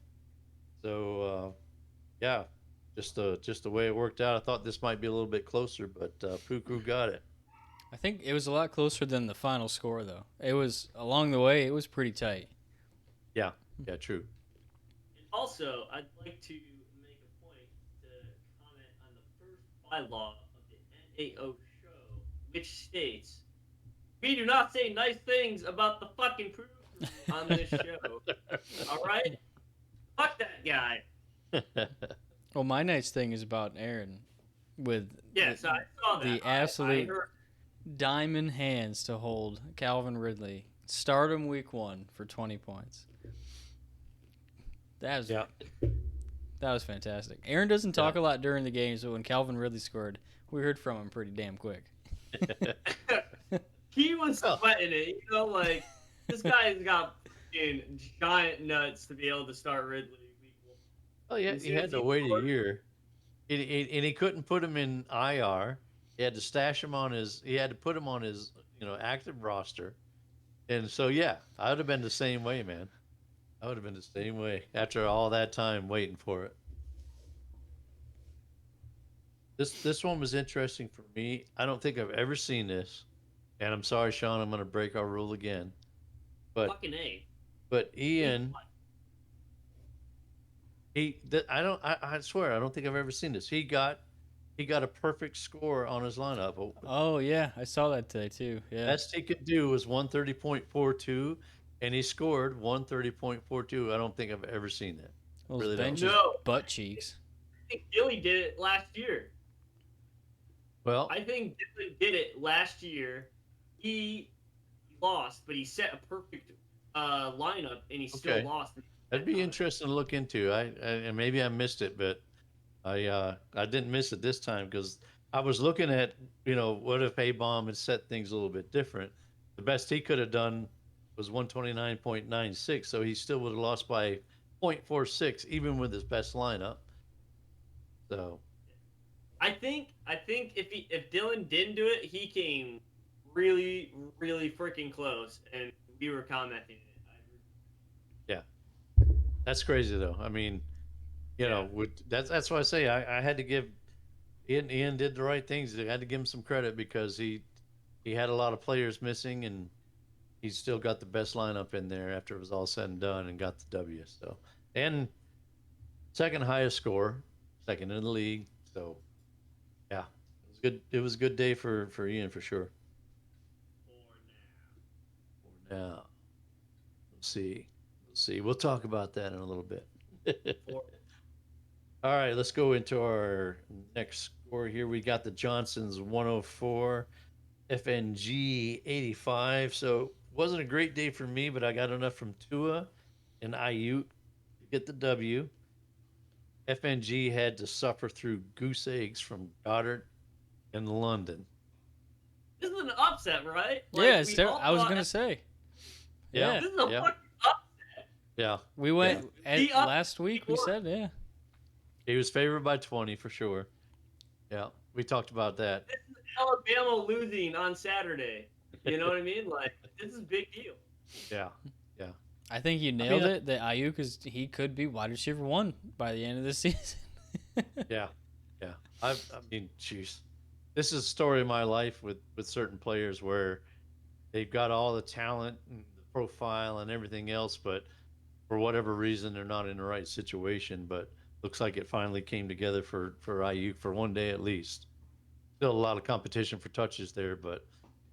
Speaker 2: so yeah, just the way it worked out. I thought this might be a little bit closer, but Poo Crew got it.
Speaker 3: I think it was a lot closer than the final score, though. It was along the way. It was pretty tight.
Speaker 2: Yeah, yeah, true.
Speaker 1: And also, I'd like to make a point to comment on the first bylaw of the NAO show, which states we do not say nice things about the fucking crew on this show. All right? Fuck that guy.
Speaker 3: Well, my nice thing is about Aaron with
Speaker 1: Yes, I saw that.
Speaker 3: the
Speaker 1: I
Speaker 3: absolute
Speaker 1: heard.
Speaker 3: diamond hands to hold Calvin Ridley. Start him week 1 for 20 points. That was
Speaker 2: Yeah.
Speaker 3: that was fantastic. Aaron doesn't talk
Speaker 2: Yeah.
Speaker 3: a lot during the games, but when Calvin Ridley scored, we heard from him pretty damn quick.
Speaker 1: He was
Speaker 2: Oh.
Speaker 1: sweating it. Like, this guy's got fucking giant nuts to be able to start Ridley week 1.
Speaker 2: Oh yeah,
Speaker 1: As
Speaker 2: he
Speaker 1: soon
Speaker 2: had
Speaker 1: as
Speaker 2: to
Speaker 1: he
Speaker 2: wait a
Speaker 1: scored,
Speaker 2: year, and he couldn't put him in IR. He had to stash him on his. He had to put him on his active roster, and so yeah, I would have been the same way, man. I would have been the same way after all that time waiting for it. This one was interesting for me. I don't think I've ever seen this, and I'm sorry, Sean. I'm going to break our rule again, but
Speaker 1: fucking A.
Speaker 2: Ian, I don't. I swear I don't think I've ever seen this. He got a perfect score on his lineup.
Speaker 3: Oh yeah, I saw that today too. Yeah,
Speaker 2: Best he could do was 130.42, and he scored 130.42. I don't think I've ever seen that.
Speaker 3: those
Speaker 2: Really don't.
Speaker 3: benches,
Speaker 1: No.
Speaker 3: butt cheeks.
Speaker 1: I think Gilly did it last year.
Speaker 2: Well,
Speaker 1: I think Dylan did it last year. He lost, but he set a perfect lineup, and he still
Speaker 2: okay.
Speaker 1: lost.
Speaker 2: That'd be interesting to look into. And maybe I missed it, but I didn't miss it this time because I was looking at what if A Bomb had set things a little bit different. The best he could have done was 129.96, so he still would have lost by 0.46 even with his best lineup. So
Speaker 1: I think if Dylan didn't do it, he came really, really freaking close, and we were commenting it.
Speaker 2: yeah, that's crazy though. I mean, that's why I say I had to give Ian did the right things. I had to give him some credit because he had a lot of players missing, and he still got the best lineup in there after it was all said and done, and got the W. So, and second highest score, second in the league. So yeah, it was good. It was a good day for Ian for sure. For now, we'll see. We'll see. We'll talk about that in a little bit.
Speaker 1: For
Speaker 2: All right, let's go into our next score here. We got the Johnsons 104, FNG 85. So wasn't a great day for me, but I got enough from Tua and Ayuk to get the W. FNG had to suffer through goose eggs from Goddard and London.
Speaker 1: This is an upset, right?
Speaker 3: Yeah,
Speaker 1: we all
Speaker 3: I was
Speaker 1: thought
Speaker 3: gonna say. Yeah,
Speaker 1: this is a
Speaker 2: Yeah.
Speaker 1: fucking upset.
Speaker 2: Yeah,
Speaker 3: we went
Speaker 1: He up-
Speaker 3: last week. We said yeah.
Speaker 2: he was favored by 20 for sure. Yeah, we talked about that.
Speaker 1: This is Alabama losing on Saturday. You know what I mean? Like, this is a big deal.
Speaker 2: Yeah, yeah.
Speaker 3: I think you nailed it. That Ayuk he could be wide receiver 1 by the end of the season.
Speaker 2: Yeah, yeah. I mean, jeez, this is a story of my life with certain players where they've got all the talent and the profile and everything else, but for whatever reason, they're not in the right situation. But looks like it finally came together for Ayuk for one day at least. Still a lot of competition for touches there, but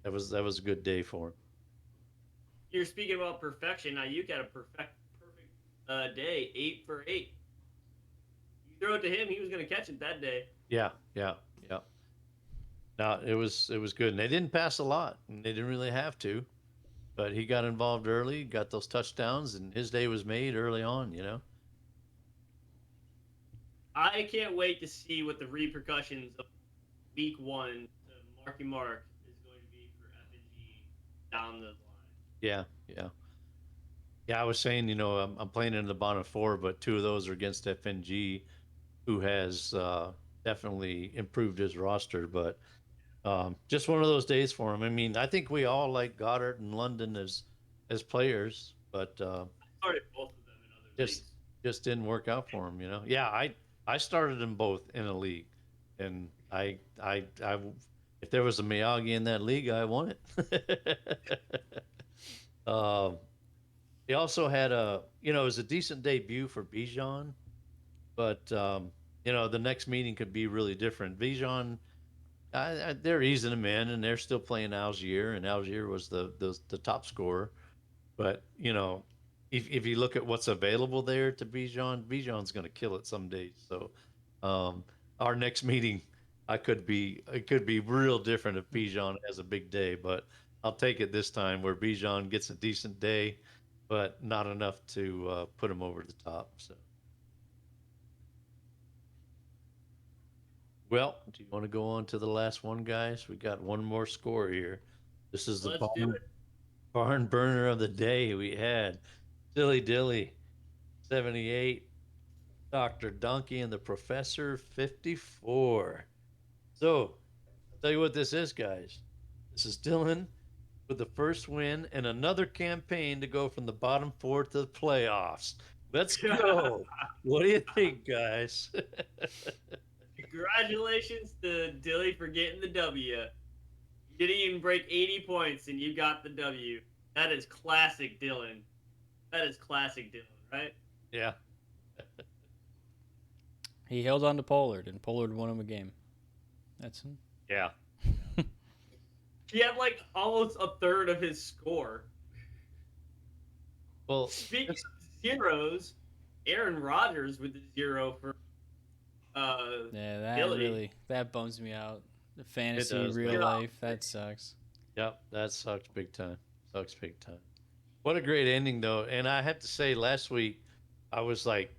Speaker 2: that was a good day for him.
Speaker 1: You're speaking about perfection. Now you got a perfect day, 8 for 8. You throw it to him, he was going to catch it that day.
Speaker 2: Yeah, yeah, yeah. No, it was good, and they didn't pass a lot, and they didn't really have to. But he got involved early, got those touchdowns, and his day was made early on.
Speaker 1: I can't wait to see what the repercussions of week 1 to Marky Mark is going to be for FNG down the line.
Speaker 2: Yeah, yeah, yeah. I was saying, I'm playing in the bottom four, but two of those are against FNG, who has definitely improved his roster. But just one of those days for him. I mean, I think we all like Goddard and London as players, but
Speaker 1: I started both of them in other
Speaker 2: just
Speaker 1: leagues.
Speaker 2: just didn't work out for him. Yeah, I started them both in a league, and I if there was a Miyagi in that league, I won it. um, he also had it was a decent debut for Bijan, but the next meeting could be really different. Bijan, they're easing him in, and they're still playing Algier, and Algier was the top scorer. But if you look at what's available there to Bijan's going to kill it some days. So um, our next meeting, it could be real different if Bijan has a big day, but I'll take it this time where Bijan gets a decent day, but not enough to put him over the top. So, well, do you want to go on to the last one, guys? We got one more score here. This is the
Speaker 1: Let's do it.
Speaker 2: barn burner of the day. We had Dilly Dilly 78, Dr. Donkey and the Professor 54. So, I'll tell you what this is, guys. This is Dylan with the first win and another campaign to go from the bottom four to the playoffs. Let's go. What do you think, guys?
Speaker 1: Congratulations to Dilly for getting the W. You didn't even break 80 points and you got the W. That is classic Dylan. That is classic Dylan, right?
Speaker 2: Yeah.
Speaker 3: He held on to Pollard, and Pollard won him a game. That's him.
Speaker 2: Yeah.
Speaker 1: He had like almost a third of his score.
Speaker 2: Well,
Speaker 1: Speaking of zeros, Aaron Rodgers with the 0 for
Speaker 3: Yeah, that
Speaker 1: Dilly.
Speaker 3: that bums me out. The fantasy,
Speaker 2: does,
Speaker 3: real
Speaker 2: man.
Speaker 3: life, that sucks.
Speaker 2: yep, that sucks big time. Sucks big time. What a great ending, though. And I have to say, last week, I was like,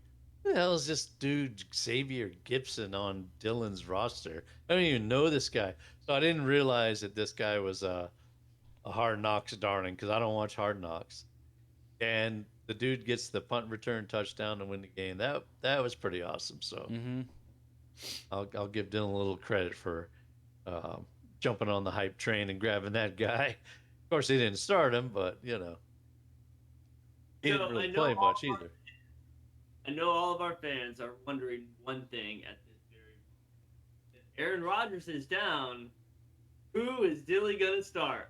Speaker 2: who the hell is this dude, Xavier Gibson, on Dylan's roster? I don't even know this guy. So I didn't realize that this guy was a Hard Knocks darling because I don't watch Hard Knocks. And the dude gets the punt return touchdown to win the game. That was pretty awesome. So
Speaker 3: Mm-hmm.
Speaker 2: I'll give Dylan a little credit for uh, jumping on the hype train and grabbing that guy. Of course, he didn't start him, but he didn't really play much either.
Speaker 1: I know all of our fans are wondering one thing at this very moment. If Aaron Rodgers is down, who is Dilly gonna start?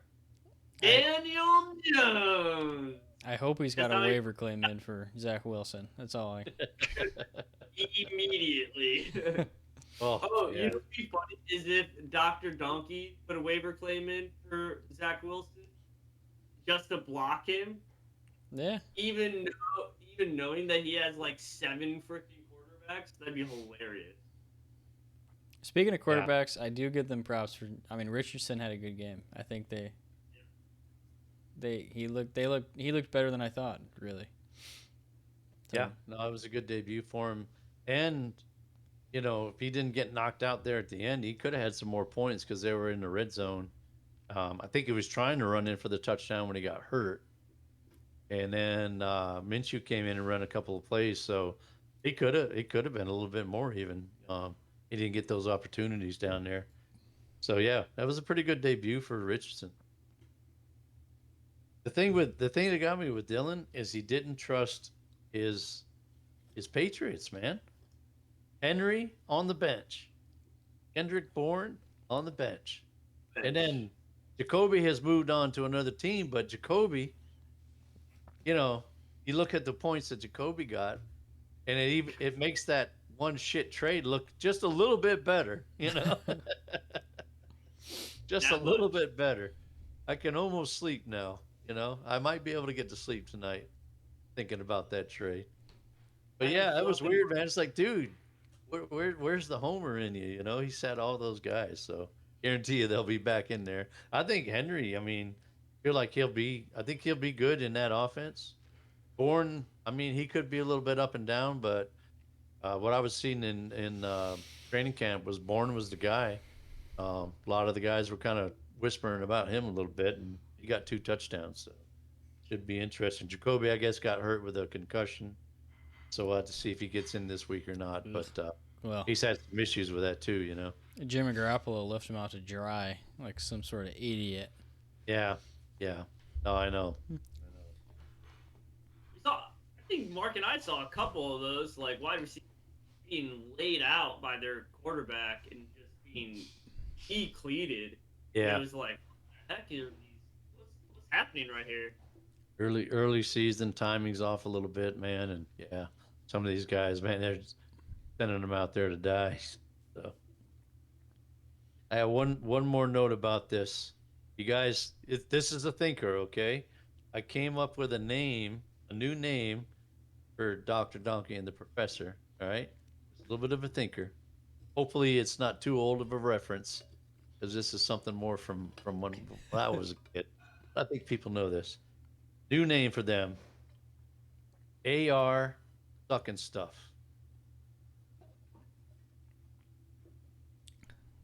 Speaker 1: Daniel Jones.
Speaker 3: I hope he's got
Speaker 1: That's
Speaker 3: a
Speaker 1: how he-
Speaker 3: waiver claim in for Zach Wilson. That's all I.
Speaker 1: Immediately.
Speaker 2: Oh,
Speaker 1: You
Speaker 2: yeah.
Speaker 1: know what'd be funny is if Dr. Donkey put a waiver claim in for Zach Wilson just to block him,
Speaker 3: Yeah.
Speaker 1: even knowing that he has like 7 freaking quarterbacks, that'd be hilarious.
Speaker 3: Speaking of quarterbacks, I do give them props for. I mean, Richardson had a good game. I think he looked better than I thought. Really. So,
Speaker 2: Yeah, no, it was a good debut for him. And, if he didn't get knocked out there at the end, he could have had some more points because they were in the red zone. I think he was trying to run in for the touchdown when he got hurt. And then Minshew came in and ran a couple of plays. So it could have been a little bit more even. He didn't get those opportunities down there. So, yeah, that was a pretty good debut for Richardson. the thing that got me with Dylan is he didn't trust his his Patriots, man. Henry on the bench, Kendrick Bourne on the bench, and
Speaker 1: Bench.
Speaker 2: then Jacoby has moved on to another team. But Jacoby, you know, you look at the points that Jacoby got, and it makes that one shit trade look just a little bit better, you know, just a
Speaker 1: That
Speaker 2: little
Speaker 1: much.
Speaker 2: bit better. I can almost sleep now, you know. I might be able to get to sleep tonight thinking about that trade. But
Speaker 1: That is
Speaker 2: yeah, that was
Speaker 1: something.
Speaker 2: weird, man. It's like, dude, where's the homer in you? You know, he sat all those guys, so guarantee you they'll be back in there. I think Henry. I mean, feel like he'll be. I think he'll be good in that offense. Bourne. I mean, he could be a little bit up and down, but what I was seeing in training camp was Bourne was the guy. A lot of the guys were kind of whispering about him a little bit, and he got 2 touchdowns, so should be interesting. Jacoby, I guess, got hurt with a concussion, so we'll have to see if he gets in this week or not.
Speaker 3: Ugh.
Speaker 2: But
Speaker 3: Well,
Speaker 2: he's had some issues with that too, you know.
Speaker 3: Jimmy Garoppolo left him out to dry like some sort of idiot.
Speaker 2: Yeah, yeah. No, I know.
Speaker 1: We saw. I think Mark and I saw a couple of those like wide receivers being laid out by their quarterback and just being cleated. And it
Speaker 2: Yeah,
Speaker 1: was like, what the heck are these? What's happening right here?
Speaker 2: early season timing's off a little bit, man, and yeah, some of these guys, man, they're just sending them out there to die. So I have one more note about this. You guys, this is a thinker, okay? I came up with a new name for Dr. Donkey and the Professor. All right, it's a little bit of a thinker. Hopefully, it's not too old of a reference because this is something more from when I was a kid. I think people know this. New name for them: AR sucking stuff.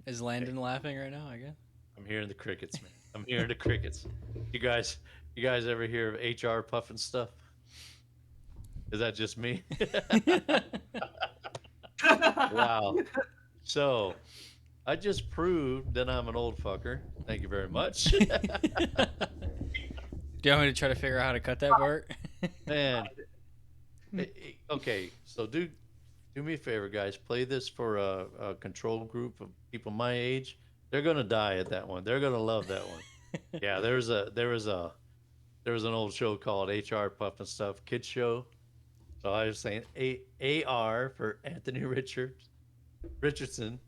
Speaker 3: Is
Speaker 2: Okay,
Speaker 3: Landon laughing right now? I guess.
Speaker 2: I'm hearing the crickets, man. I'm hearing the crickets. You guys, you guys ever hear of HR puffing stuff? Is that just me? Wow. So I just proved that I'm an old fucker. Thank you very much.
Speaker 3: Do you want me to try to figure out how to cut that part?
Speaker 2: Man, okay. So do me a favor, guys. Play this for a control group of people my age. They're gonna die at that one. They're gonna love that one. Yeah, there was an old show called HR Puff and Stuff Kids Show. So I was saying AR for Anthony Richardson,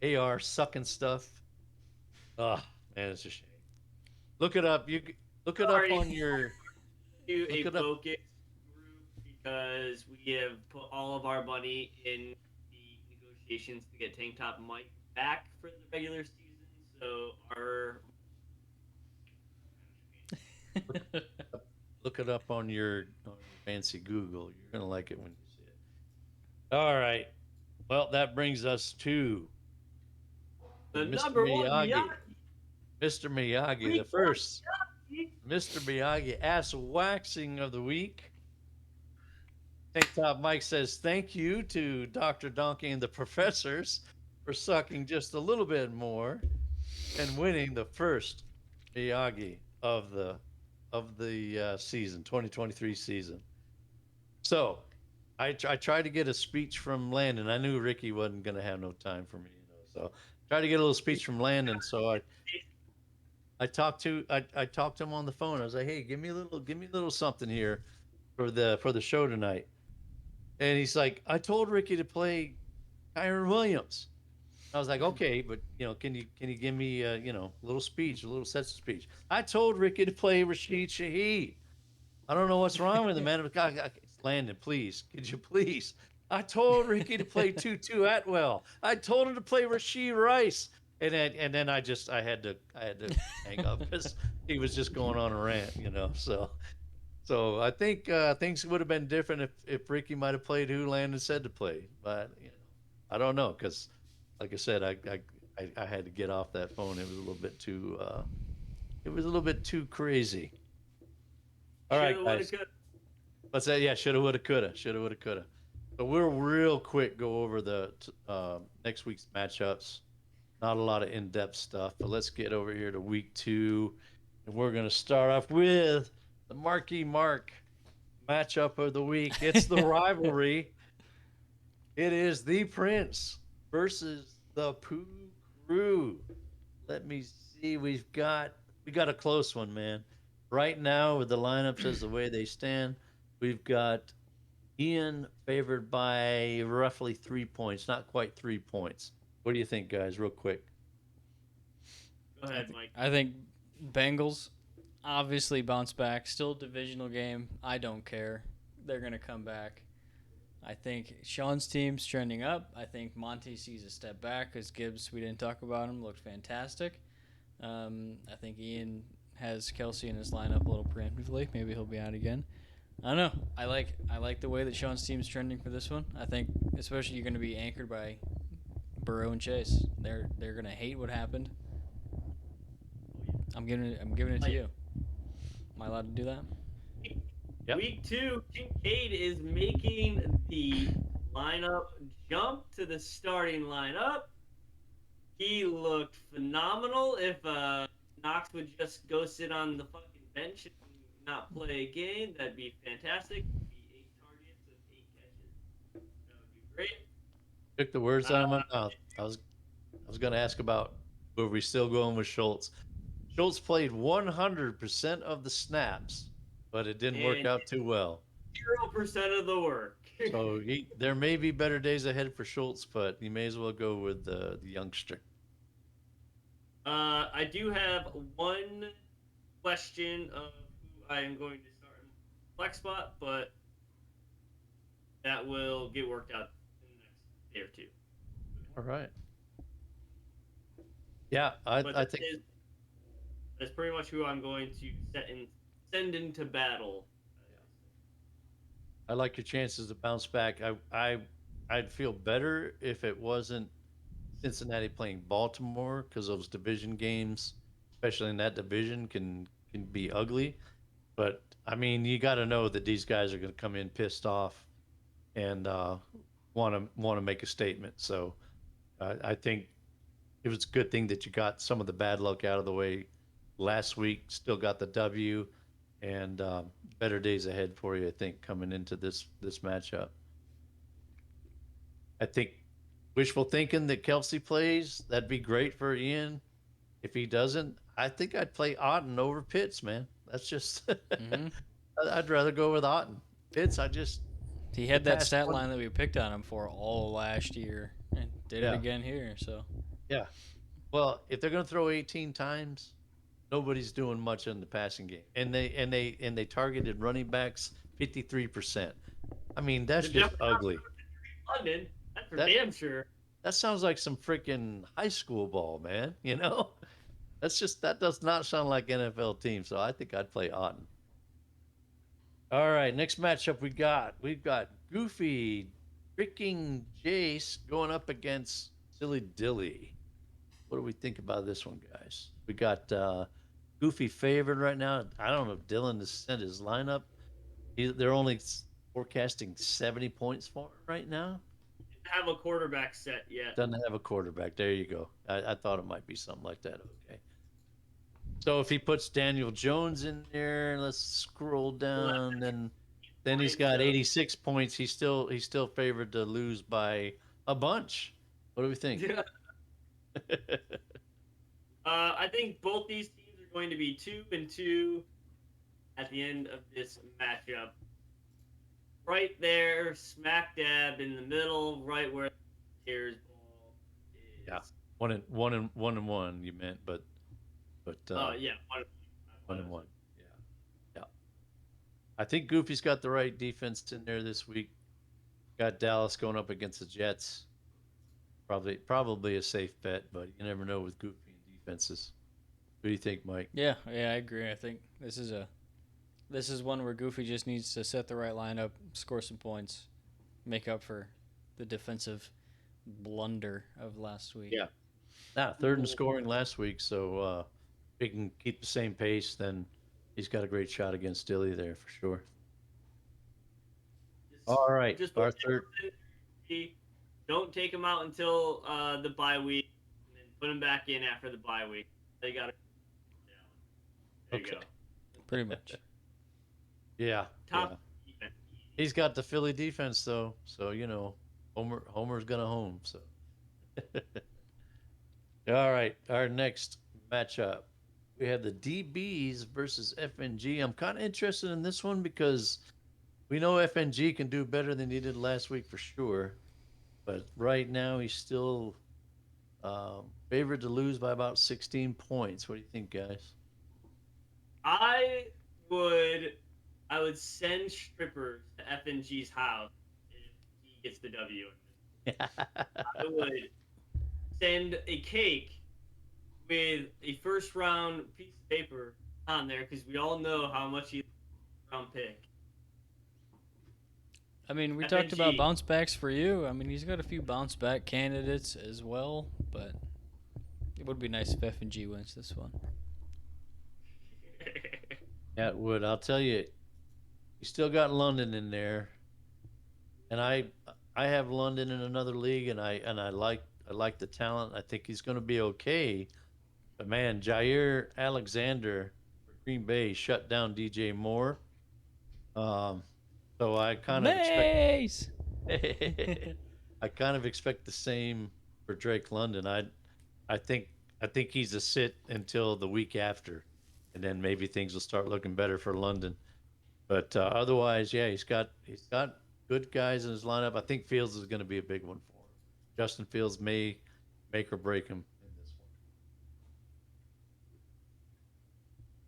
Speaker 2: AR sucking stuff. Oh man, it's a shame. Look it up. Look it up
Speaker 1: Sorry,
Speaker 2: on your
Speaker 1: to
Speaker 2: look
Speaker 1: a
Speaker 2: it up.
Speaker 1: focus group because we have put all of our money in the negotiations to get Tank Top Mike back for the regular season. So our
Speaker 2: Look, look it up on your fancy Google. You're gonna like it when you see it. All right. Well, that brings us to
Speaker 1: the
Speaker 2: Mr.
Speaker 1: number one
Speaker 2: Miyagi.
Speaker 1: Miyagi.
Speaker 2: Mr. Miyagi, the
Speaker 1: Week one
Speaker 2: first
Speaker 1: Miyagi.
Speaker 2: Mr. Miyagi ass waxing of the week. Tank Top Mike says thank you to Dr. Donkey and the professors for sucking just a little bit more and winning the first Miyagi of the season 2023 season. So I tried to get a speech from Landon. I knew Ricky wasn't going to have no time for me, you know. So tried to get a little speech from Landon. So I talked to him on the phone. I was like, hey, give me a little something here for the show tonight. And he's like, I told Ricky to play Kyron Williams. I was like, okay, but you know, can you give me you know, a little speech, a little sense of speech? I told Ricky to play Rashid Shaheed. I don't know what's wrong with him, man. Landon, please, could you please? I told Ricky to play Tutu Atwell. I told him to play Rasheed Rice. And then I had to hang up because he was just going on a rant, you know. So I think things would have been different if Ricky might have played who Landon said to play, but you know, I don't know because, like I said, I had to get off that phone. It was a little bit too it was a little bit too crazy. All right,
Speaker 1: Shoulda, woulda,
Speaker 2: guys.
Speaker 1: coulda.
Speaker 2: Let's say yeah, shoulda, woulda, coulda, shoulda, woulda, coulda. So we'll real quick go over the next week's matchups. Not a lot of in-depth stuff, but let's get over here to week 2, and we're gonna start off with the marquee mark matchup of the week. It's the rivalry. It is the Prince versus the Pooh Crew. Let me see. We got a close one, man. Right now, with the lineups as the way they stand, we've got Ian favored by roughly 3 points, not quite 3 points. What do you think, guys? Real quick.
Speaker 1: Go ahead, Mike.
Speaker 3: I think Bengals obviously bounce back. Still a divisional game. I don't care. They're gonna come back. I think Sean's team's trending up. I think Monty sees a step back because Gibbs, we didn't talk about him, looked fantastic. I think Ian has Kelsey in his lineup a little preemptively. Maybe he'll be out again. I don't know. I like the way that Sean's team's trending for this one. I think especially you're going to be anchored by Burrow and Chase. They're going to hate what happened. I'm giving it to you. Am I allowed to do that?
Speaker 2: Yep.
Speaker 1: Week 2, Kincaid is making the lineup jump to the starting lineup. He looked phenomenal. If Knox would just go sit on the fucking bench and not play a game, that'd be fantastic. It'd be 8 targets with 8 catches. That would be great.
Speaker 2: Took the words out of my mouth. I was going to ask about were we still going with Schultz. Schultz played 100% of the snaps, but it didn't work
Speaker 1: And
Speaker 2: out too well.
Speaker 1: 0% of the work.
Speaker 2: So there may be better days ahead for Schultz, but you may as well go with the youngster.
Speaker 1: I do have one question of who I am going to start in flex spot, but that will get worked out in the next day or two.
Speaker 2: All right. Yeah,
Speaker 1: But
Speaker 2: I think
Speaker 1: that's pretty much who I'm going to send into battle.
Speaker 2: I like your chances to bounce back. I'd feel better if it wasn't Cincinnati playing Baltimore because those division games, especially in that division, can be ugly. But I mean, you got to know that these guys are going to come in pissed off and want to make a statement. So I think it was a good thing that you got some of the bad luck out of the way last week. Still got the W, and better days ahead for you. I think coming into this matchup. I think wishful thinking that Kelsey plays. That'd be great for Ian. If he doesn't, I think I'd play Otten over Pitts, man. That's just.
Speaker 3: Mm-hmm.
Speaker 2: I'd rather go with Otten. Pitts, I just
Speaker 3: He
Speaker 2: the
Speaker 3: had that
Speaker 2: past
Speaker 3: stat
Speaker 2: one.
Speaker 3: line that we picked on him for all last year and did
Speaker 2: Yeah,
Speaker 3: it again here. So
Speaker 2: yeah. Well, if they're going to throw 18 times, nobody's doing much in the passing game, and they targeted running backs 53%. I mean, that's
Speaker 1: They're
Speaker 2: just
Speaker 1: definitely
Speaker 2: ugly.
Speaker 1: not London. That's for
Speaker 2: That
Speaker 1: damn sure.
Speaker 2: that sounds like some freaking high school ball, man. You know, that does not sound like NFL team. So I think I'd play Otten. All right, next matchup we've got Goofy freaking Jace going up against Silly Dilly. What do we think about this one, guys? We got Goofy favored right now. I don't know if Dylan has sent his lineup. They're only forecasting 70 points for it right now.
Speaker 1: Didn't have a quarterback set yet.
Speaker 2: Doesn't have a quarterback. There you go. I thought it might be something like that. Okay. So if he puts Daniel Jones in there, let's scroll down. Then he's got 86 points. He's still favored to lose by a bunch. What do we think?
Speaker 1: Yeah. I think both these teams are going to be 2-2 at the end of this matchup. Right there, smack dab in the middle, right where the Bears ball is.
Speaker 2: Yeah. One and one. You meant, but
Speaker 1: Yeah,
Speaker 2: one and one. Yeah, yeah. I think Goofy's got the right defense in there this week. Got Dallas going up against the Jets. Probably a safe bet, but you never know with Goofy and defenses. What do you think, Mike?
Speaker 3: yeah, I agree. I think this is one where Goofy just needs to set the right lineup, score some points, make up for the defensive blunder of last week.
Speaker 2: Yeah. Now, third in scoring last week, so if he can keep the same pace, then he's got a great shot against Dilly there for sure. All right,
Speaker 1: Just
Speaker 2: our third.
Speaker 1: don't take them out until the bye week, and then put them back in after the bye week. They got to. There you
Speaker 2: Okay.
Speaker 1: go.
Speaker 3: Pretty much.
Speaker 2: Yeah,
Speaker 1: Top
Speaker 2: yeah.
Speaker 1: defense.
Speaker 2: He's got the Philly defense though, so you know, Homer's gonna home. So, all right, our next matchup, we have the DBs versus FNG. I'm kind of interested in this one because we know FNG can do better than he did last week for sure. But right now, he's still favored to lose by about 16 points. What do you think, guys?
Speaker 1: I would I would send strippers to FNG's house if he gets the W. I would send a cake with a first round piece of paper on there because we all know how much he round pick.
Speaker 3: I mean, we talked about
Speaker 1: FNG.
Speaker 3: bounce backs for you. I mean, he's got a few bounce back candidates as well, but it would be nice if F&G wins this one.
Speaker 2: Yeah, it would. I'll tell you, you still got London in there, and I have London in another league, and I like the talent. I think he's going to be okay. But man, Jair Alexander for Green Bay shut down DJ Moore. Um, so I kind of expect
Speaker 3: Mace!
Speaker 2: I kind of expect the same for Drake London. I think I think he's a sit until the week after, and then maybe things will start looking better for London. But otherwise, yeah, he's got good guys in his lineup. I think Fields is going to be a big one for him. Justin Fields may make or break him in this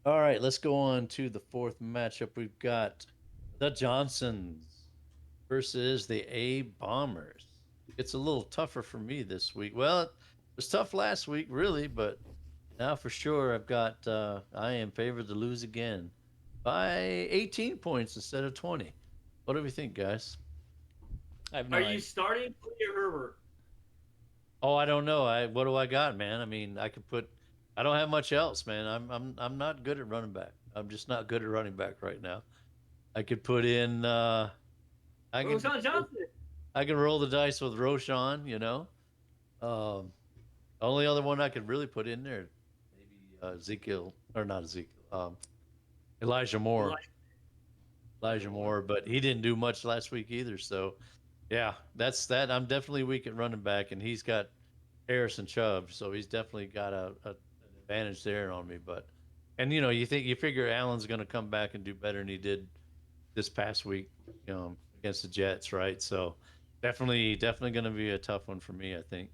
Speaker 2: one. All right, let's go on to the fourth matchup. We've got the Johnsons versus the A Bombers. It's a little tougher for me this week. Well, it was tough last week, really, but now for sure I am favored to lose again by 18 points instead of 20. What do we think, guys?
Speaker 3: I have no
Speaker 1: Are you
Speaker 3: idea.
Speaker 1: starting Clea Herbert?
Speaker 2: Oh, I don't know. I What do I got, man? I mean, I could put. I don't have much else, man. I'm not good at running back. I'm just not good at running back right now. I could put in. I could
Speaker 1: Roshan Johnson.
Speaker 2: I could roll the dice with Roshan. Um, the only other one I could really put in there, maybe Ezekiel or not Ezekiel, Elijah Moore.
Speaker 1: Elijah
Speaker 2: Elijah
Speaker 1: Moore.
Speaker 2: Moore, but he didn't do much last week either. So, yeah, that's that. I'm definitely weak at running back, and he's got Harrison Chubb, so he's definitely got an advantage there on me. But, and you figure Allen's going to come back and do better than he did this past week, against the Jets, right? So, definitely going to be a tough one for me, I think.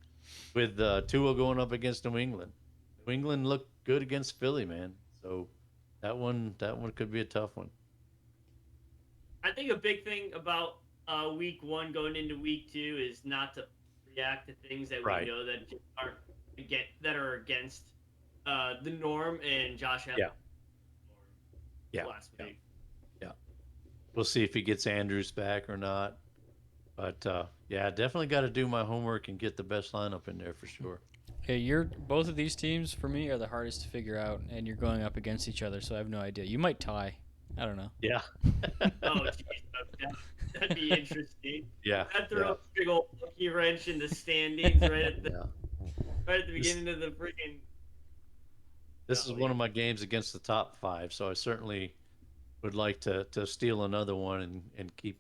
Speaker 2: With Tua going up against New England, New England looked good against Philly, man. So that one could be a tough one.
Speaker 1: I think a big thing about week one going into week two is not to react to things that we
Speaker 2: Right.
Speaker 1: know that just aren't that are against the norm. And Josh Allen
Speaker 2: Yeah. Yeah.
Speaker 1: last
Speaker 2: Yeah.
Speaker 1: week.
Speaker 2: Yeah. We'll see if he gets Andrews back or not. But yeah, definitely got to do my homework and get the best lineup in there for sure.
Speaker 3: Okay, both of these teams for me are the hardest to figure out, and you're going up against each other, so I have no idea. You might tie. I don't know.
Speaker 2: Yeah.
Speaker 1: Oh, jeez, that'd be interesting.
Speaker 2: Yeah.
Speaker 1: That throw
Speaker 2: Yeah.
Speaker 1: a big old monkey wrench in the standings
Speaker 2: Yeah.
Speaker 1: right at the
Speaker 2: This,
Speaker 1: beginning of the freaking.
Speaker 2: this is one of my games against the top five, so I certainly would like to steal another one and keep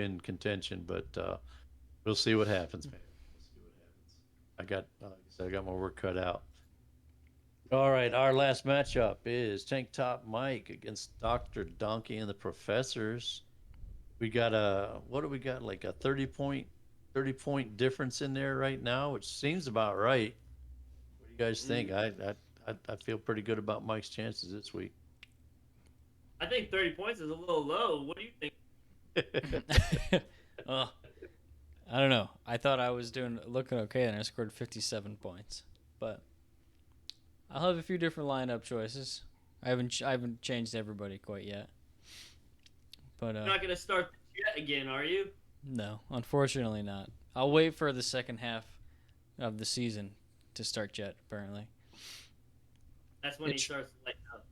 Speaker 2: in contention. But we'll see what happens, man. We'll see what happens. Like I said, I got my work cut out. All right, our last matchup is Tank Top Mike against Dr. Donkey and the Professors. We got what do we got? Like a 30 point difference in there right now, which seems about right. What do you guys think?
Speaker 1: Mm,
Speaker 2: I feel pretty good about Mike's chances this week.
Speaker 1: I think 30 points is a little low. What do you think?
Speaker 3: Oh, I don't know. I thought I was looking okay, and I scored 57 points. But I'll have a few different lineup choices. I haven't changed everybody quite yet. But
Speaker 1: You're not gonna start the jet again, are you?
Speaker 3: no, unfortunately not. I'll wait for the second half of the season to start Jet. Apparently.
Speaker 1: That's when he
Speaker 2: It's
Speaker 1: starts lighting up.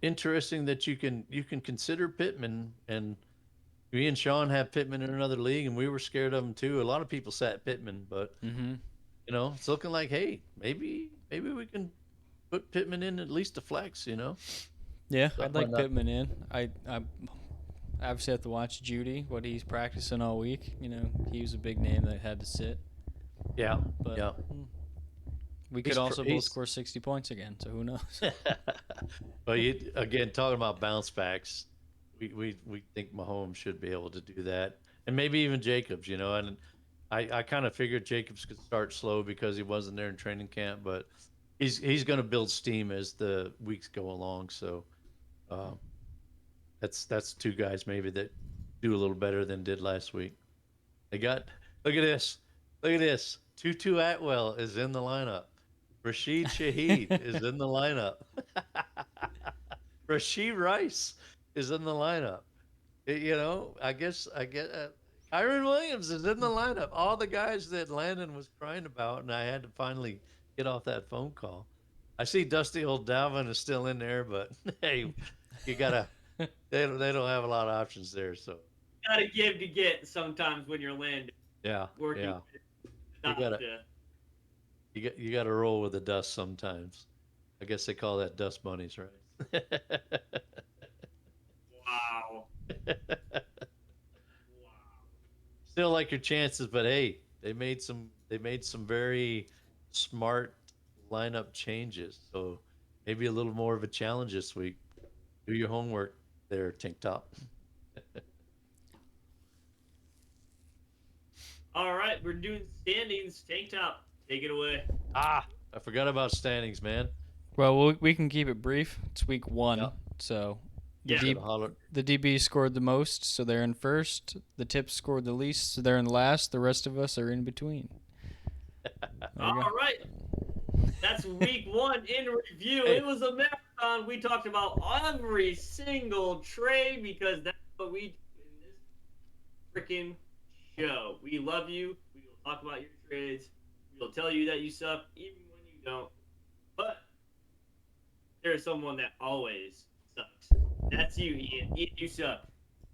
Speaker 2: interesting that you can consider Pittman, and me and Sean have Pittman in another league, and we were scared of him too. A lot of people sat Pittman, but
Speaker 3: Mm-hmm.
Speaker 2: it's looking like, hey, maybe we can put Pittman in at least a flex.
Speaker 3: Yeah,
Speaker 2: That
Speaker 3: I'd like
Speaker 2: might not-
Speaker 3: Pittman in. I obviously have to watch Judy, what he's practicing all week. You know, he was a big name that had to sit.
Speaker 2: Yeah,
Speaker 3: But
Speaker 2: yeah.
Speaker 3: we
Speaker 2: He's
Speaker 3: could also both
Speaker 2: he's-
Speaker 3: score 60 points again, so who knows?
Speaker 2: But again, talking about bounce backs, we think Mahomes should be able to do that, and maybe even Jacobs. And I kind of figured Jacobs could start slow because he wasn't there in training camp, but he's going to build steam as the weeks go along. So uh, that's two guys maybe that do a little better than did last week. They got look at this, look at this. Tutu Atwell is in the lineup. Rashid Shaheed is in the lineup. Rasheed Rice is in the lineup. I get Kyron Williams is in the lineup. All the guys that Landon was crying about, and I had to finally get off that phone call. I see Dusty old Dalvin is still in there, but hey, you gotta. They don't have a lot of options there, so
Speaker 1: Gotta give to get sometimes when you're landing
Speaker 2: yeah,
Speaker 1: working.
Speaker 2: yeah. You
Speaker 1: Not
Speaker 2: gotta
Speaker 1: to,
Speaker 2: you gotta roll with the dust sometimes. I guess they call that dust bunnies, right?
Speaker 1: wow.
Speaker 2: Still like your chances, but hey, they made some very smart lineup changes. So maybe a little more of a challenge this week. Do your homework there, Tank Top.
Speaker 1: All right, we're doing standings. Tank Top, take it away.
Speaker 2: Ah, I forgot about standings, man.
Speaker 3: Well, we can keep it brief. It's week 1,
Speaker 2: Yep.
Speaker 3: so
Speaker 1: Yeah.
Speaker 2: Should've hollered.
Speaker 3: the DB scored the most, so they're in first. The tips scored the least, so they're in last. The rest of us are in between. There you go.
Speaker 1: All right. That's week 1 in review.
Speaker 2: Hey.
Speaker 1: It was a marathon. We talked about every single trade because that's what we do in this freaking show. We love you. We will talk about your trades. We will tell you that you suck even when you don't. But there is someone that always sucks. That's you, Ian. Ian, you suck.